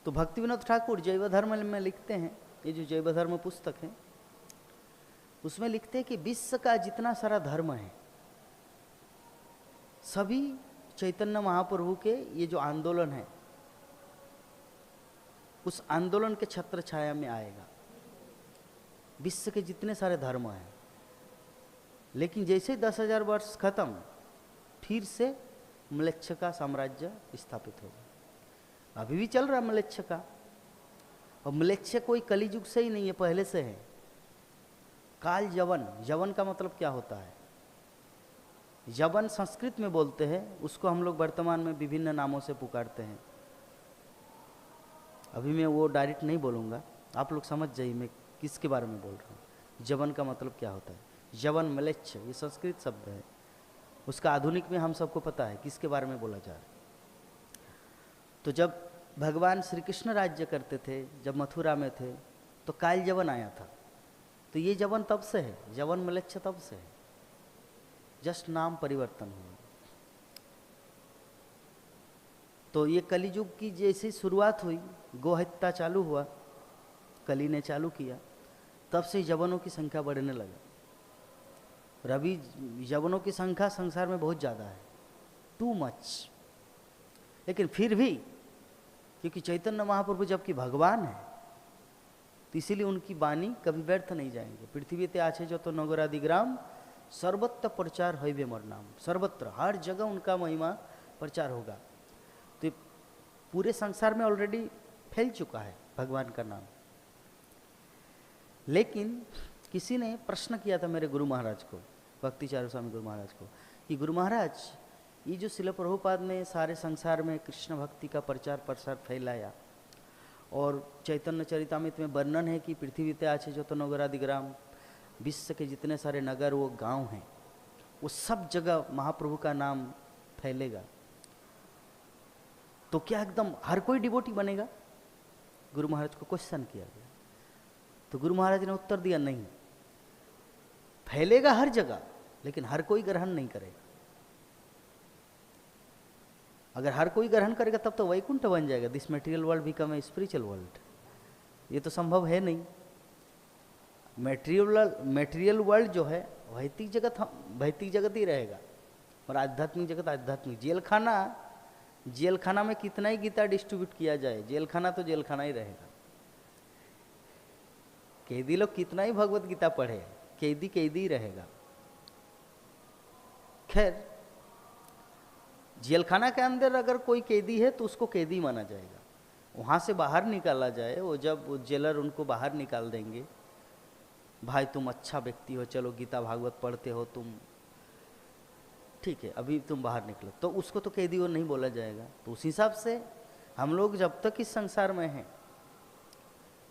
[SPEAKER 1] तो भक्ति विनोद ठाकुर जैव धर्म में लिखते हैं, ये जो जैव धर्म पुस्तक है उसमें लिखते हैं कि विश्व का जितना सारा धर्म है सभी चैतन्य महाप्रभु के ये जो आंदोलन है उस आंदोलन के छत्र छाया में आएगा, विश्व के जितने सारे धर्म हैं। लेकिन जैसे 10,000 वर्ष खत्म, फिर से म्लेच्छ का साम्राज्य स्थापित होगा। अभी भी चल रहा म्लेच्छ का, और म्लेच्छ कोई कलियुग से ही नहीं है, पहले से है। काल यवन, यवन का मतलब क्या होता है? यवन संस्कृत में बोलते हैं, उसको हम लोग वर्तमान में विभिन्न नामों से पुकारते हैं। अभी मैं वो डायरेक्ट नहीं बोलूँगा, आप लोग समझ जाइए मैं किसके बारे में बोल रहा हूँ। यवन का मतलब क्या होता है? यवन म्लेच्छ ये संस्कृत शब्द है, उसका आधुनिक में हम सबको पता है किसके बारे में बोला जा रहा है। तो जब भगवान श्री कृष्ण राज्य करते थे, जब मथुरा में थे, तो काल यवन आया था। तो ये यवन तब से है, यवन म्लेच्छ तब से है, जस्ट नाम परिवर्तन हुआ। तो ये कलियुग की जैसी शुरुआत हुई, गोहत्या चालू हुआ, कली ने चालू किया, तब से यवनों की संख्या बढ़ने लगा। और अभी यवनों की संख्या संसार में बहुत ज़्यादा है, टू मच। लेकिन फिर भी क्योंकि चैतन्य महाप्रभु जबकि भगवान है, तो इसीलिए उनकी वाणी कभी व्यर्थ नहीं जाएंगे। पृथ्वी ते आछे जो तो नगरादिग्राम, सर्वत्र प्रचार है मोर नाम। सर्वत्र, हर जगह उनका महिमा प्रचार होगा। तो पूरे संसार में ऑलरेडी फैल चुका है भगवान का नाम। लेकिन किसी ने प्रश्न किया था मेरे गुरु महाराज को, भक्ति चारू स्वामी गुरु महाराज को, कि गुरु महाराज ये जो शिला प्रभुपाद ने सारे संसार में कृष्ण भक्ति का प्रचार प्रसार फैलाया, और चैतन्य चरितामृत में वर्णन है कि पृथ्वी ते आछे जो तो नगरादिग्राम, विश्व के जितने सारे नगर वो गांव हैं, वो सब जगह महाप्रभु का नाम फैलेगा, तो क्या एकदम हर कोई डिवोटी बनेगा? गुरु महाराज को क्वेश्चन किया गया, तो गुरु महाराज ने उत्तर दिया नहीं, फैलेगा हर जगह लेकिन हर कोई ग्रहण नहीं करेगा। अगर हर कोई ग्रहण करेगा तब तो वैकुंठ बन जाएगा, this material world become a spiritual world. ये तो संभव है नहीं। मटेरियल वर्ल्ड जो है भौतिक जगत ही रहेगा, और आध्यात्मिक जगत आध्यात्मिक। जेल खाना में कितना ही गीता डिस्ट्रीब्यूट किया जाए, जेल खाना तो जेल खाना ही रहेगा। कैदी लोग कितना ही भगवत गीता पढ़े, कैदी कैदी ही रहेगा। खैर, जेल खाना के अंदर अगर कोई कैदी है तो उसको कैदी माना जाएगा। वहां से बाहर निकाला जाए, वो जब वो जेलर उनको बाहर निकाल देंगे, भाई तुम अच्छा व्यक्ति हो, चलो गीता भागवत पढ़ते हो तुम, ठीक है अभी तुम बाहर निकलो, तो उसको तो कैदी और नहीं बोला जाएगा। तो उस हिसाब से हम लोग जब तक इस संसार में हैं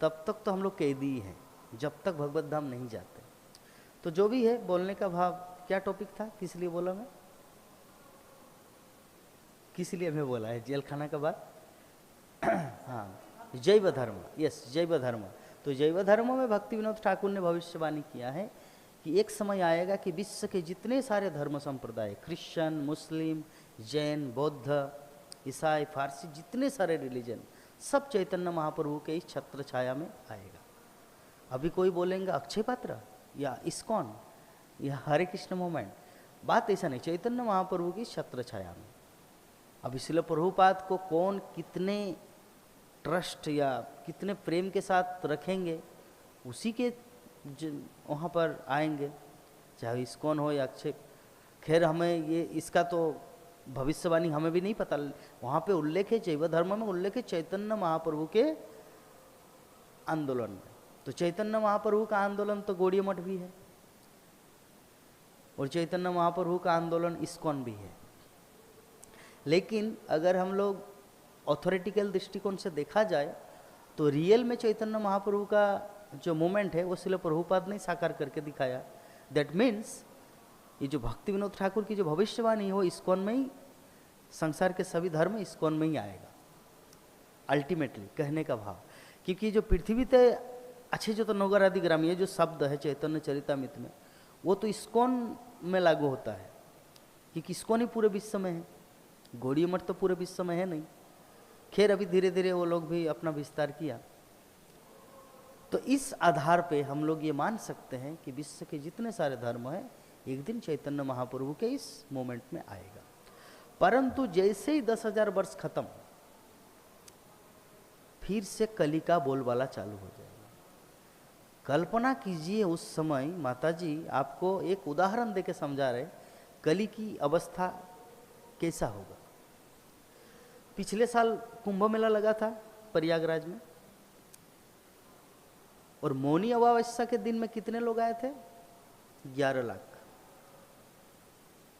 [SPEAKER 1] तब तक तो हम लोग कैदी ही हैं, जब तक भगवत धाम नहीं जाते। तो जो भी है, बोलने का भाव, क्या टॉपिक था, किस लिए बोला मैं, किस लिए मैं बोला है जेल खाना का बात? हाँ, जैव धर्म, यस जैव धर्म। तो जैव धर्म में भक्ति विनोद ठाकुर ने भविष्यवाणी किया है कि एक समय आएगा कि विश्व के जितने सारे धर्म संप्रदाय, क्रिश्चियन, मुस्लिम, जैन, बौद्ध, ईसाई, फारसी, जितने सारे रिलीजन, सब चैतन्य महाप्रभु के इस छत्र छाया में आएगा। अभी कोई बोलेंगे अक्षय पात्र या इस्कॉन या हरे कृष्ण मूवमेंट, बात ऐसा नहीं, चैतन्य महाप्रभु की छत्र छाया में। अभी शिल प्रभुपाद को कौन कितने ट्रस्ट या कितने प्रेम के साथ रखेंगे, उसी के वहाँ पर आएंगे, चाहे इस्कॉन हो या अक्षय। खैर हमें ये इसका तो भविष्यवाणी हमें भी नहीं पता, वहाँ पे उल्लेख है, जैव धर्म में उल्लेख है चैतन्य महाप्रभु के आंदोलन में। तो चैतन्य महाप्रभु का आंदोलन तो गौड़ीय मठ भी है, और चैतन्य महाप्रभु का आंदोलन इस्कॉन भी है। लेकिन अगर हम लोग ऑथोरिटिकल दृष्टिकोण से देखा जाए तो रियल में चैतन्य महाप्रभु का जो मूवमेंट है वो शिल प्रभुपाद ने साकार करके दिखाया। दैट मीन्स ये जो भक्ति विनोद ठाकुर की जो भविष्यवाणी है वो इस्कॉन में ही, संसार के सभी धर्म इस्कॉन में ही आएगा अल्टीमेटली, कहने का भाव। क्योंकि जो पृथ्वी ते अच्छे जो तो नौगर आदि ग्रामीण जो शब्द है चैतन्य चरितामृत में, वो तो इस्कॉन में लागू होता है, क्योंकि इस्कॉन ही पूरे विश्व में है, गौड़ीय मठ तो पूरे विश्व में है नहीं। खैर अभी धीरे धीरे वो लोग भी अपना विस्तार किया। तो इस आधार पे हम लोग ये मान सकते हैं कि विश्व के जितने सारे धर्म हैं एक दिन चैतन्य महाप्रभु के इस मोमेंट में आएगा। परंतु जैसे ही 10,000 वर्ष खत्म, फिर से कली का बोलबाला चालू हो जाएगा। कल्पना कीजिए उस समय, माताजी आपको एक उदाहरण देके समझा रहे कली की अवस्था कैसा होगा। पिछले साल कुंभ मेला लगा था प्रयागराज में, और मौनी अमावस्या के दिन में कितने लोग आए थे? 11 लाख।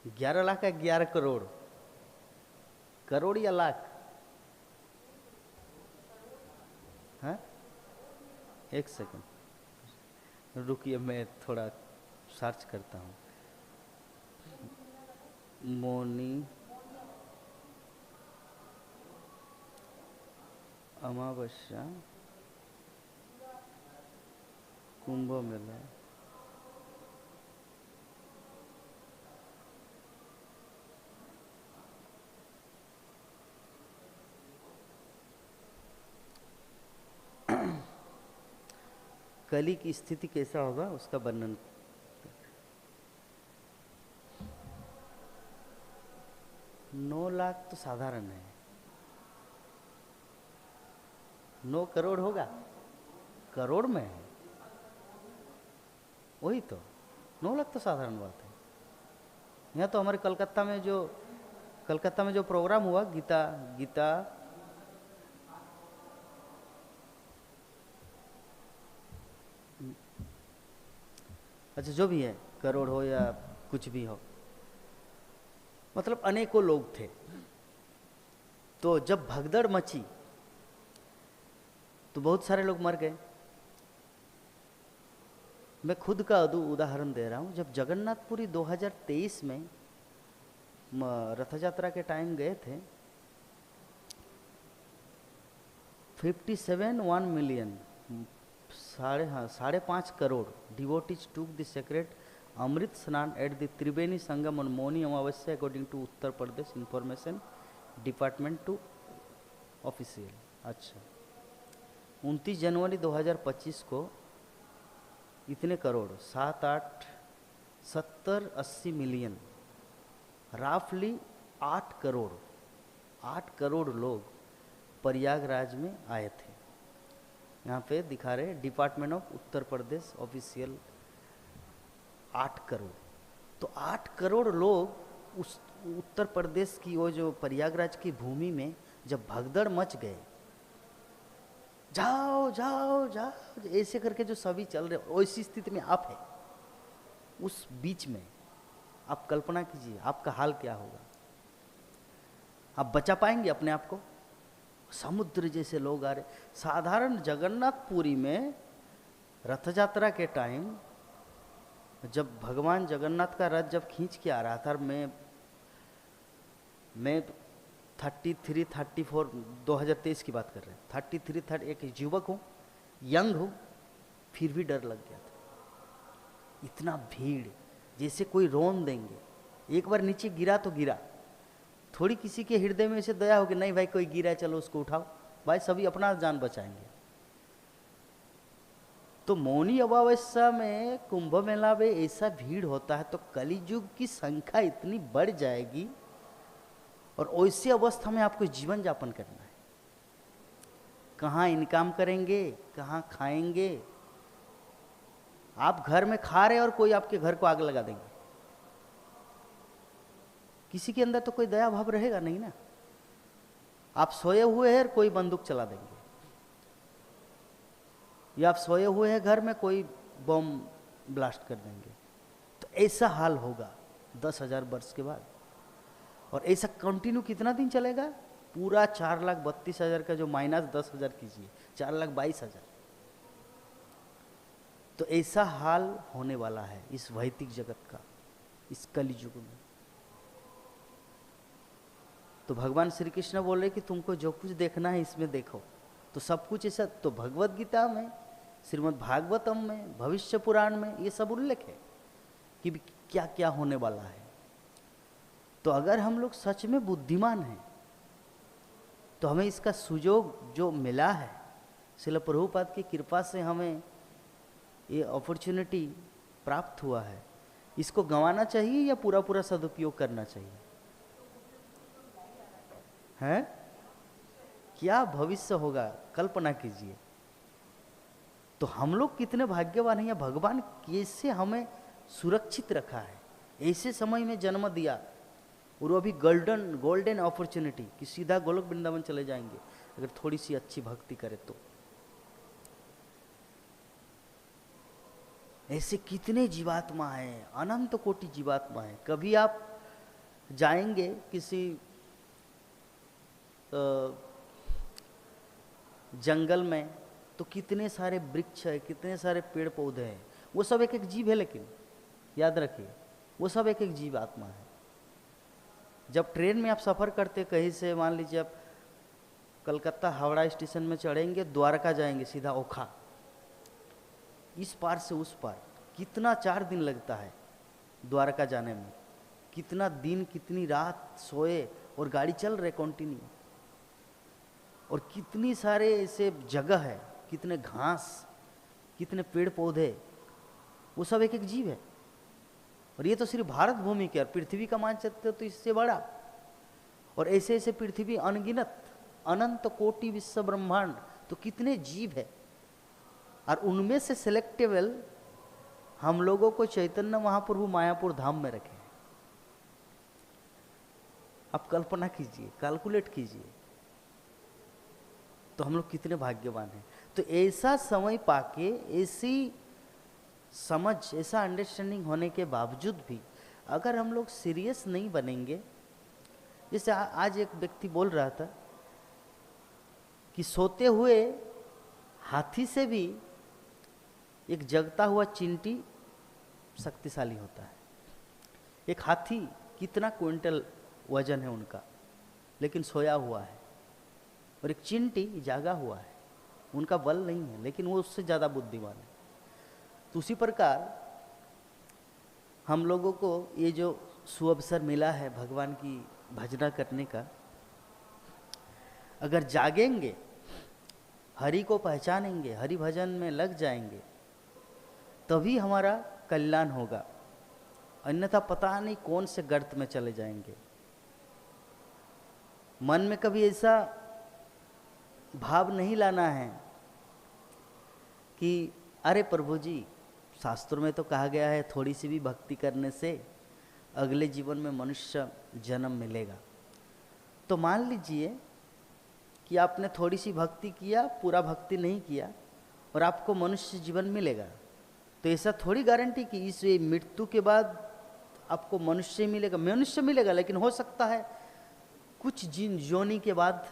[SPEAKER 1] 11 लाख या 11 करोड़? करोड़ या लाख? हाँ, एक सेकंड रुकिए, मैं थोड़ा सर्च करता हूँ। मौनी अमावस्या कुंभ मेला, कली की स्थिति कैसा होगा उसका वर्णन। 9 लाख तो साधारण है, 9 करोड़ होगा, करोड़ में है, वही तो 9 लाख तो साधारण बात है। यहाँ तो हमारे कलकत्ता में जो प्रोग्राम हुआ गीता अच्छा जो भी है, करोड़ हो या कुछ भी हो, मतलब अनेकों लोग थे। तो जब भगदड़ मची तो बहुत सारे लोग मर गए। मैं खुद का उदाहरण दे रहा हूँ। जब जगन्नाथपुरी 2023 में रथ यात्रा के टाइम गए थे, 1 million 5.5 crore devotees took the sacred Amrit Snan at the Triveni Sangam on Mauni Amavasya according to Uttar Pradesh information department to official. अच्छा, 29 जनवरी 2025 को इतने करोड़ 7, 8, 70, 80 मिलियन राफली 8 करोड़ लोग प्रयागराज में आए थे। यहाँ पे दिखा रहे department of Uttar Pradesh official 8 crore. तो 8 करोड़ लोग उस उत्तर प्रदेश की वो जो प्रयागराज की भूमि में जब भगदड़ मच गए, जाओ जाओ जाओ ऐसे करके जो सभी चल रहे, वैसी स्थिति में आप है, उस बीच में आप कल्पना कीजिए आपका हाल क्या होगा। आप बचा पाएंगे अपने आप को? समुद्र जैसे लोग आ रहे। साधारण जगन्नाथपुरी में रथ यात्रा के टाइम जब भगवान जगन्नाथ का रथ जब खींच के आ रहा था, मैं 33, 34 2023 की बात कर रहे हैं, 33, 30 एक युवक हूँ, यंग हूँ, फिर भी डर लग गया था। इतना भीड़, जैसे कोई रोन देंगे। एक बार नीचे गिरा तो गिरा, थोड़ी किसी के हृदय में ऐसे दया होगी, नहीं भाई कोई गिरा चलो उसको उठाओ, भाई सभी अपना जान बचाएंगे। तो मौनी अमावस्या में कुंभ मेला में ऐसा भीड़ होता है तो कलियुग की संख्या इतनी बढ़ जाएगी, और वैसी अवस्था में आपको जीवन यापन करना है। कहाँ इनकम करेंगे, कहाँ खाएंगे? आप घर में खा रहे और कोई आपके घर को आग लगा देंगे, किसी के अंदर तो कोई दया भाव रहेगा नहीं ना। आप सोए हुए हैं, कोई बंदूक चला देंगे, या आप सोए हुए हैं घर में, कोई बम ब्लास्ट कर देंगे। तो ऐसा हाल होगा 10,000 वर्ष के बाद। और ऐसा कंटिन्यू कितना दिन चलेगा? पूरा 4,32,000 का जो माइनस 10,000 कीजिए, 4,22,000। तो ऐसा हाल होने वाला है इस भौतिक जगत का, इस कलियुग में। तो भगवान श्री कृष्ण बोल रहे कि तुमको जो कुछ देखना है इसमें देखो। तो सब कुछ ऐसा तो भगवत गीता में, श्रीमद् भागवतम में, भविष्य पुराण में ये सब उल्लेख है कि क्या क्या होने वाला है। तो अगर हम लोग सच में बुद्धिमान हैं तो हमें इसका सुयोग जो मिला है, श्रील प्रभुपाद की कृपा से हमें ये अपॉर्चुनिटी प्राप्त हुआ है, इसको गंवाना चाहिए या पूरा पूरा सदुपयोग करना चाहिए? हैं? क्या भविष्य होगा कल्पना कीजिए। तो हम लोग कितने भाग्यवान हैं, या भगवान कैसे हमें सुरक्षित रखा है, ऐसे समय में जन्म दिया, और वो अभी गोल्डन अपॉर्चुनिटी कि सीधा गोलोक वृंदावन चले जाएंगे अगर थोड़ी सी अच्छी भक्ति करे तो। ऐसे कितने जीवात्मा हैं, अनंत कोटि जीवात्मा हैं। कभी आप जाएंगे किसी जंगल में तो कितने सारे वृक्ष है, कितने सारे पेड़ पौधे हैं, वो सब एक एक जीव है। लेकिन याद रखिए वो सब एक एक जीव आत्मा है। जब ट्रेन में आप सफ़र करते कहीं से, मान लीजिए आप कलकत्ता हावड़ा स्टेशन में चढ़ेंगे, द्वारका जाएंगे सीधा ओखा, इस पार से उस पार कितना 4 दिन लगता है द्वारका जाने में, कितना दिन कितनी रात सोए और गाड़ी चल रहे कंटिन्यू, और कितनी सारे ऐसे जगह है, कितने घास, कितने पेड़ पौधे, वो सब एक एक जीव है। और ये तो सिर्फ भारत भूमि के, और पृथ्वी का मानचित्र तो इससे बड़ा, और ऐसे ऐसे पृथ्वी अनगिनत अनंत कोटि विश्व ब्रह्मांड, तो कितने जीव है। और उनमें से सिलेक्टेबल हम लोगों को चैतन्य महाप्रभु मायापुर धाम में रखे हैं। आप कल्पना कीजिए, कैलकुलेट कीजिए, तो हम लोग कितने भाग्यवान हैं। तो ऐसा समय पाके, ऐसी समझ, ऐसा अंडरस्टैंडिंग होने के बावजूद भी अगर हम लोग सीरियस नहीं बनेंगे जैसे आज एक व्यक्ति बोल रहा था कि सोते हुए हाथी से भी एक जगता हुआ चींटी शक्तिशाली होता है। एक हाथी कितना क्विंटल वजन है उनका, लेकिन सोया हुआ है, और एक चींटी जागा हुआ है, उनका बल नहीं है लेकिन वो उससे ज़्यादा बुद्धिमान है। तो उसी प्रकार हम लोगों को ये जो सुअवसर मिला है भगवान की भजना करने का, अगर जागेंगे, हरि को पहचानेंगे, हरि भजन में लग जाएंगे, तभी हमारा कल्याण होगा, अन्यथा पता नहीं कौन से गर्त में चले जाएंगे। मन में कभी ऐसा भाव नहीं लाना है कि अरे प्रभु जी, शास्त्रों में तो कहा गया है थोड़ी सी भी भक्ति करने से अगले जीवन में मनुष्य जन्म मिलेगा। तो मान लीजिए कि आपने थोड़ी सी भक्ति किया, पूरा भक्ति नहीं किया, और आपको मनुष्य जीवन मिलेगा, तो ऐसा थोड़ी गारंटी कि इस मृत्यु के बाद आपको मनुष्य मिलेगा। मनुष्य मिलेगा, लेकिन हो सकता है कुछ योनि के बाद,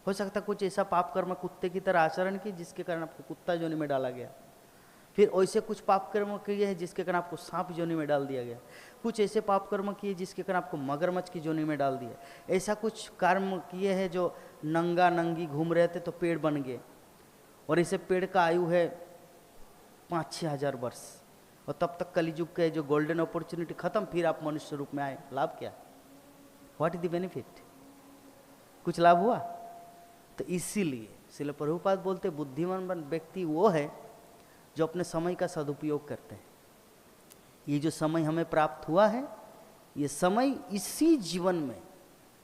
[SPEAKER 1] हो सकता है कुछ ऐसा पाप कर्म कुत्ते की तरह आचरण किए जिसके कारण आपको कुत्ता योनि में डाला गया, फिर ऐसे कुछ पाप कर्म किए हैं जिसके कारण आपको सांप योनि में डाल दिया गया, कुछ ऐसे पाप कर्म किए जिसके कारण आपको मगरमच्छ की योनि में डाल दिया, ऐसा कुछ कर्म किए हैं जो नंगा नंगी घूम रहे थे तो पेड़ बन गए, और इसे पेड़ का आयु है 5-6 हजार वर्ष, और तब तक कलियुग के जो गोल्डन अपॉर्चुनिटी खत्म, फिर आप मनुष्य रूप में आए, लाभ क्या? What is the benefit? कुछ लाभ हुआ? तो इसीलिए श्रील प्रभुपाद बोलते बुद्धिमान व्यक्ति वो है जो अपने समय का सदुपयोग करते हैं। ये जो समय हमें प्राप्त हुआ है, ये समय इसी जीवन में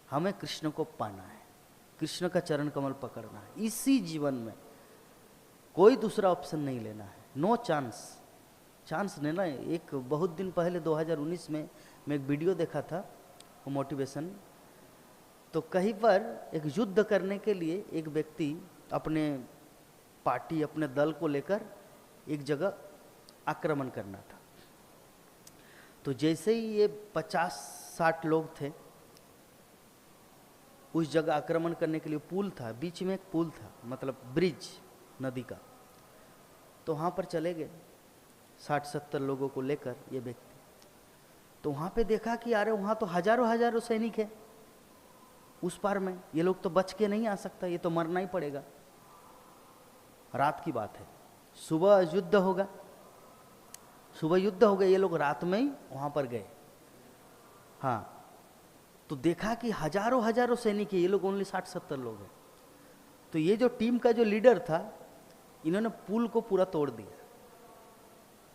[SPEAKER 1] हमें कृष्ण को पाना है, कृष्ण का चरण कमल पकड़ना है, इसी जीवन में कोई दूसरा ऑप्शन नहीं लेना है। नो चांस लेना है। एक बहुत दिन पहले 2019 में मैं एक वीडियो देखा था, वो मोटिवेशन, तो कहीं पर एक युद्ध करने के लिए एक व्यक्ति अपने पार्टी, अपने दल को लेकर एक जगह आक्रमण करना था। तो जैसे ही ये 50-60 लोग थे, उस जगह आक्रमण करने के लिए पुल था, बीच में एक पुल था, मतलब ब्रिज नदी का, तो वहाँ पर चले गए 60-70 लोगों को लेकर ये व्यक्ति। तो वहाँ पे देखा कि अरे वहाँ तो हजारों सैनिक है उस पार में, ये लोग तो बच के नहीं आ सकता, ये तो मरना ही पड़ेगा। रात की बात है, सुबह युद्ध होगा, ये लोग रात में ही वहाँ पर गए। हाँ, तो देखा कि हजारों सैनिक है, ये लोग ओनली 60-70 लोग हैं। तो ये जो टीम का जो लीडर था, इन्होंने पुल को पूरा तोड़ दिया।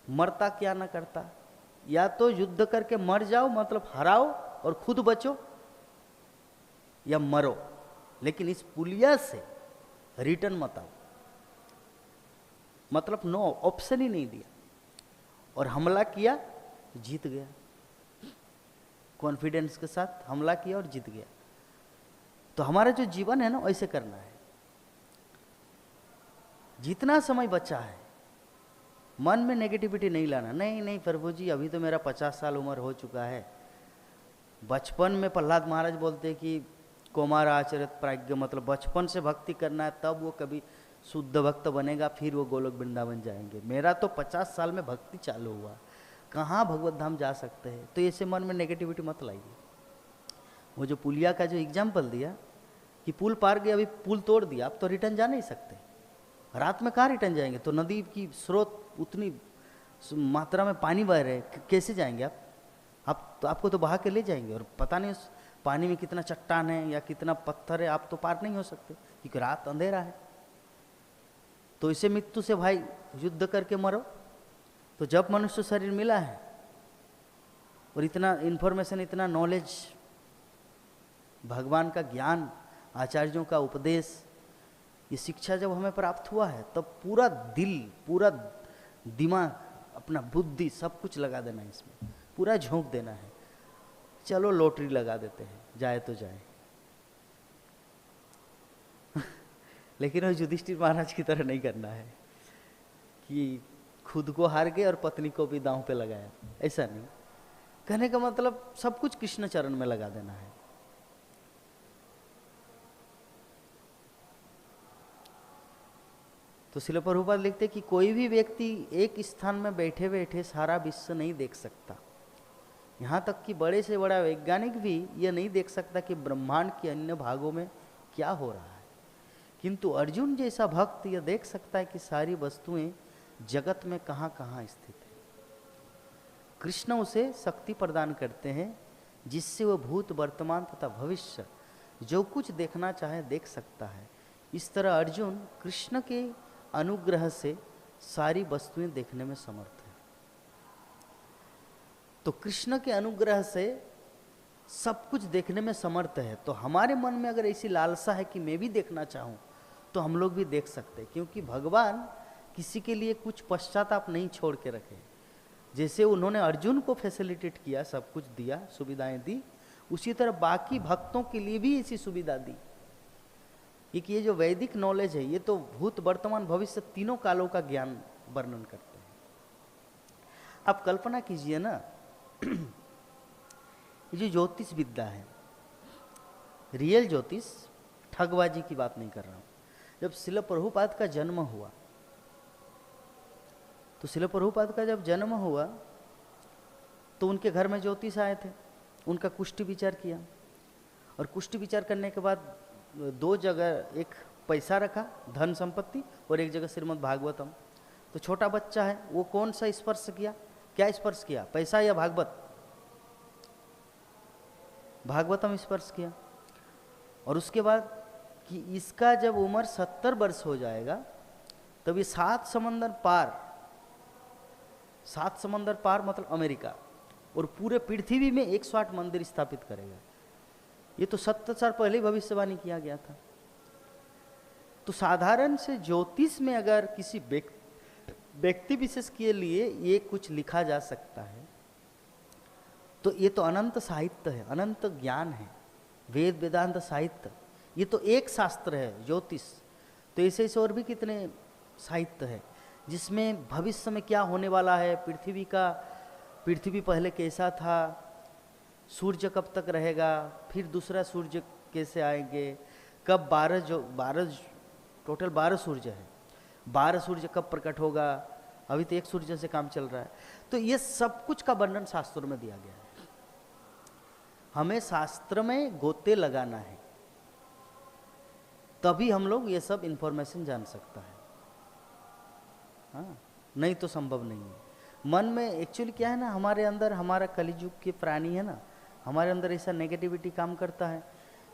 [SPEAKER 1] मरता क्या ना करता, या तो युद्ध करके मर जाओ, मतलब हराओ और खुद बचो, या मरो, लेकिन इस पुलिया से रिटर्न मत आओ, मतलब नो ऑप्शन ही नहीं दिया। और हमला किया, जीत गया, कॉन्फिडेंस के साथ हमला किया और जीत गया। तो हमारा जो जीवन है ना, ऐसे करना है। जितना समय बचा है, मन में नेगेटिविटी नहीं लाना। नहीं प्रभु जी, अभी तो मेरा 50 साल उम्र हो चुका है। बचपन में प्रहलाद महाराज बोलते हैं कि कौमार आचरित प्राज्ञ, मतलब बचपन से भक्ति करना है, तब वो कभी शुद्ध भक्त बनेगा, फिर वो गोलोक वृंदावन जाएंगे। मेरा तो 50 साल में भक्ति चालू हुआ, कहाँ भगवत धाम जा सकते हैं? तो ऐसे मन में नेगेटिविटी मत लाइए। वो जो पुलिया का जो एग्जाम्पल दिया कि पुल पार गया, अभी पुल तोड़ दिया, आप तो रिटर्न जा नहीं सकते, रात में कहाँ रिटर्न जाएंगे? तो नदी की स्रोत उतनी मात्रा में पानी बह रहे, कैसे जाएंगे आप तो आपको तो बहा के ले जाएंगे, और पता नहीं उस पानी में कितना चट्टान है या कितना पत्थर है, आप तो पार नहीं हो सकते, क्योंकि रात अंधेरा है। तो इसे मृत्यु से भाई युद्ध करके मरो। तो जब मनुष्य शरीर मिला है और इतना इन्फॉर्मेशन, इतना नॉलेज, भगवान का ज्ञान, आचार्यों का उपदेश, ये शिक्षा जब हमें प्राप्त हुआ है, तब पूरा दिल, पूरा दिमाग, अपना बुद्धि, सब कुछ लगा देना है इसमें, पूरा झोंक देना है। चलो लॉटरी लगा देते हैं, जाए तो जाए। लेकिन वो युधिष्ठिर महाराज की तरह नहीं करना है कि खुद को हार गए और पत्नी को भी दांव पे लगाया, ऐसा नहीं। कहने का मतलब सब कुछ कृष्ण चरण में लगा देना है। तो श्रील प्रभुपाद लिखते कि कोई भी व्यक्ति एक स्थान में बैठे बैठे सारा विश्व नहीं देख सकता। यहाँ तक कि बड़े से बड़ा वैज्ञानिक भी यह नहीं देख सकता कि ब्रह्मांड के अन्य भागों में क्या हो रहा है, किंतु अर्जुन जैसा भक्त यह देख सकता है कि सारी वस्तुएं जगत में कहाँ कहाँ स्थित है। कृष्ण उसे शक्ति प्रदान करते हैं जिससे वह भूत वर्तमान तथा भविष्य जो कुछ देखना चाहे देख सकता है। इस तरह अर्जुन कृष्ण के अनुग्रह से सारी वस्तुएं देखने में समर्थ है। तो कृष्ण के अनुग्रह से सब कुछ देखने में समर्थ है। तो हमारे मन में अगर ऐसी लालसा है कि मैं भी देखना चाहूं तो हम लोग भी देख सकते हैं, क्योंकि भगवान किसी के लिए कुछ पश्चाताप नहीं छोड़ के रखे। जैसे उन्होंने अर्जुन को फैसिलिटेट किया, सब कुछ दिया, सुविधाएं दी, उसी तरह बाकी भक्तों के लिए भी ऐसी सुविधा दी। एक ये जो वैदिक नॉलेज है ये तो भूत वर्तमान भविष्य तीनों कालों का ज्ञान वर्णन करते हैं। आप कल्पना कीजिए ना, ये जो ज्योतिष विद्या है, रियल ज्योतिष, ठगबाजी की बात नहीं कर रहा हूं। जब श्रील प्रभुपाद का जन्म हुआ तो श्रील प्रभुपाद का जब जन्म हुआ तो उनके घर में ज्योतिष आए थे, उनका कुष्टि विचार किया, और कुष्टि विचार करने के बाद दो जगह एक पैसा रखा, धन संपत्ति, और एक जगह श्रीमद् भागवतम। तो छोटा बच्चा है, वो कौन सा स्पर्श किया, क्या स्पर्श किया, पैसा या भागवत? भागवतम स्पर्श किया। और उसके बाद कि इसका जब उम्र 70 वर्ष हो जाएगा तब ये 7 समंदर पार, 7 समंदर पार मतलब अमेरिका, और पूरे पृथ्वी में 108 मंदिर स्थापित करेगा। ये तो 70 साल पहले भविष्यवाणी किया गया था। तो साधारण से ज्योतिष में अगर किसी व्यक्ति विशेष के लिए ये कुछ लिखा जा सकता है तो ये तो अनंत साहित्य है, अनंत ज्ञान है, वेद वेदांत साहित्य। ये तो एक शास्त्र है ज्योतिष, तो ऐसे ऐसे और भी कितने साहित्य है जिसमें भविष्य में क्या होने वाला है, पृथ्वी पहले कैसा था, सूर्य कब तक रहेगा, फिर दूसरा सूर्य कैसे आएंगे, कब 12 टोटल 12 सूर्य है, 12 सूर्य कब प्रकट होगा, अभी तो एक सूर्य से काम चल रहा है। तो ये सब कुछ का वर्णन शास्त्रों में दिया गया है। हमें शास्त्र में गोते लगाना है, तभी हम लोग ये सब इंफॉर्मेशन जान सकता है। हाँ, नहीं तो संभव नहीं है। मन में एक्चुअली क्या है ना, हमारे अंदर, हमारा कलिजुग के प्राणी है ना, हमारे अंदर ऐसा नेगेटिविटी काम करता है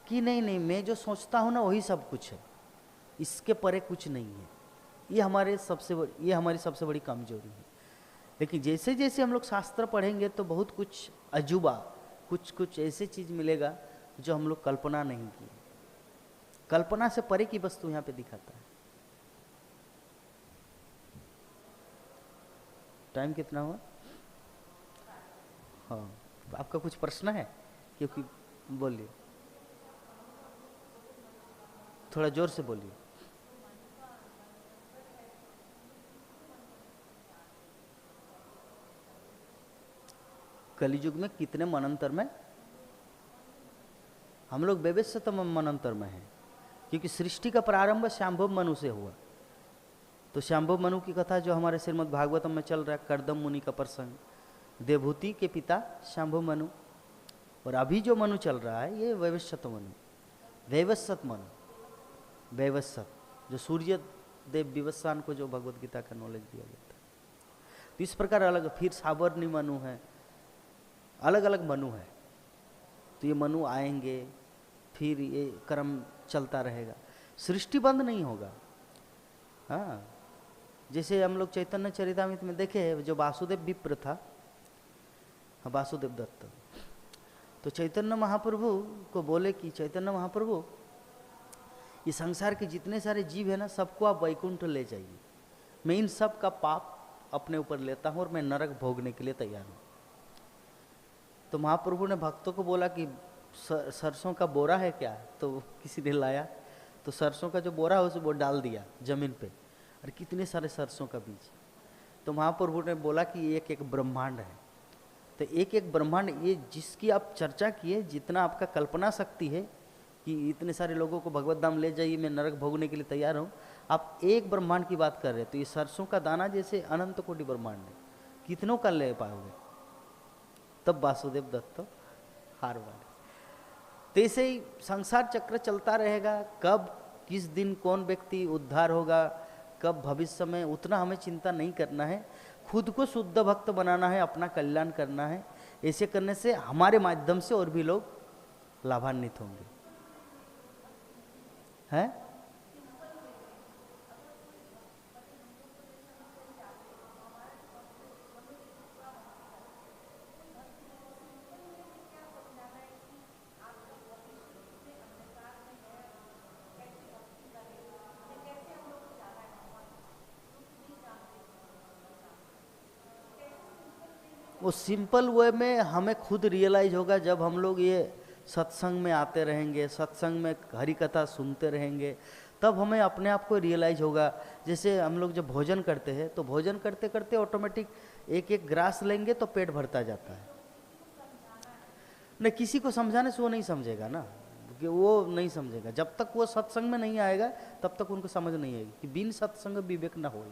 [SPEAKER 1] कि नहीं मैं जो सोचता हूँ ना वही सब कुछ है, इसके परे कुछ नहीं है। ये हमारी सबसे बड़ी कमजोरी है। लेकिन जैसे जैसे हम लोग शास्त्र पढ़ेंगे तो बहुत कुछ अजूबा, कुछ ऐसे चीज मिलेगा जो हम लोग कल्पना नहीं की, कल्पना से परे की वस्तु यहाँ पे दिखाता है। टाइम कितना हुआ? हाँ, आपका कुछ प्रश्न है? क्योंकि बोलिए, थोड़ा जोर से बोलिए। कलियुग में कितने मनंतर में? हम लोग वैवस्वतम मनंतर में हैं, क्योंकि सृष्टि का प्रारंभ शांभव मनु से हुआ। तो शांभव मनु की कथा जो हमारे श्रीमद् भागवतम में चल रहा है, कर्दम मुनि का प्रसंग, देवहूति के पिता शांभव मनु, और अभी जो मनु चल रहा है ये वैवस्वत मनु, वैवस्वत मनु, वैवस्वत, जो सूर्य देव विवस्वान को जो भगवत गीता का नॉलेज दिया गया था। तो इस प्रकार अलग, फिर साबरनी मनु है, अलग अलग मनु है। तो ये मनु आएंगे, फिर ये क्रम चलता रहेगा, सृष्टि बंद नहीं होगा। हाँ, जैसे हम लोग चैतन्य चरितामृत में देखे हैं, जो वासुदेव विप्र था, हाँ, वासुदेव दत्त, तो चैतन्य महाप्रभु को बोले कि चैतन्य महाप्रभु, ये संसार के जितने सारे जीव है ना, सबको आप वैकुंठ ले जाइए, मैं इन सब का पाप अपने ऊपर लेता हूँ और मैं नरक भोगने के लिए तैयार हूँ। तो महाप्रभु ने भक्तों को बोला कि सरसों का बोरा है क्या? तो किसी ने लाया, तो सरसों का जो बोरा है उसे वो डाल दिया जमीन पे, और कितने सारे सरसों का बीज। तो महाप्रभु ने बोला कि एक एक ब्रह्मांड है। तो एक एक ब्रह्मांड, ये जिसकी आप चर्चा किए, जितना आपका कल्पना शक्ति है कि इतने सारे लोगों को भगवत धाम ले जाइए, मैं नरक भोगने के लिए तैयार हूँ। आप एक ब्रह्मांड की बात कर रहे हैं, तो ये सरसों का दाना जैसे अनंत कोटि ब्रह्मांड है, कितनों का ले पाओगे? तब वासुदेव दत्त हार वाले। तो ऐसे ही संसार चक्र चलता रहेगा। कब किस दिन कौन व्यक्ति उद्धार होगा, कब भविष्य में, उतना हमें चिंता नहीं करना है। खुद को शुद्ध भक्त बनाना है, अपना कल्याण करना है। ऐसे करने से हमारे माध्यम से और भी लोग लाभान्वित होंगे, हैं? वो सिंपल वे में हमें खुद रियलाइज होगा जब हम लोग ये सत्संग में आते रहेंगे, सत्संग में हरि कथा सुनते रहेंगे, तब हमें अपने आप को रियलाइज होगा। जैसे हम लोग जब भोजन करते हैं तो भोजन करते करते ऑटोमेटिक एक एक ग्रास लेंगे तो पेट भरता जाता है। नहीं, किसी को समझाने से वो नहीं समझेगा ना, कि वो नहीं समझेगा। जब तक वो सत्संग में नहीं आएगा तब तक उनको समझ नहीं आएगी कि बिन सत्संग विवेक न हो।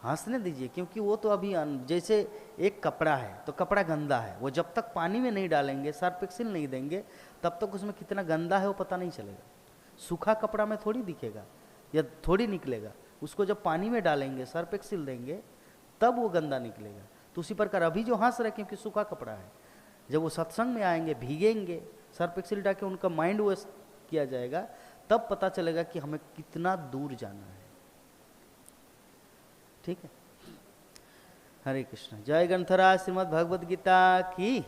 [SPEAKER 1] हंसने दीजिए, क्योंकि वो तो अभी जैसे एक कपड़ा है तो कपड़ा गंदा है, वो जब तक पानी में नहीं डालेंगे, सर्फ एक्सेल नहीं देंगे, तब तक उसमें कितना गंदा है वो पता नहीं चलेगा। सूखा कपड़ा में थोड़ी दिखेगा या थोड़ी निकलेगा, उसको जब पानी में डालेंगे, सर्फ एक्सेल देंगे, तब वो गंदा निकलेगा। तो उसी प्रकार अभी जो हंस रहे क्योंकि सूखा कपड़ा है, जब वो सत्संग में आएंगे, भीगेंगे, सर्फ एक्सेल डाल के उनका माइंड वॉश किया जाएगा, तब पता चलेगा कि हमें कितना दूर जाना है। ठीक है, हरे कृष्ण। जय ग्रंथराज श्रीमद् भगवद गीता की।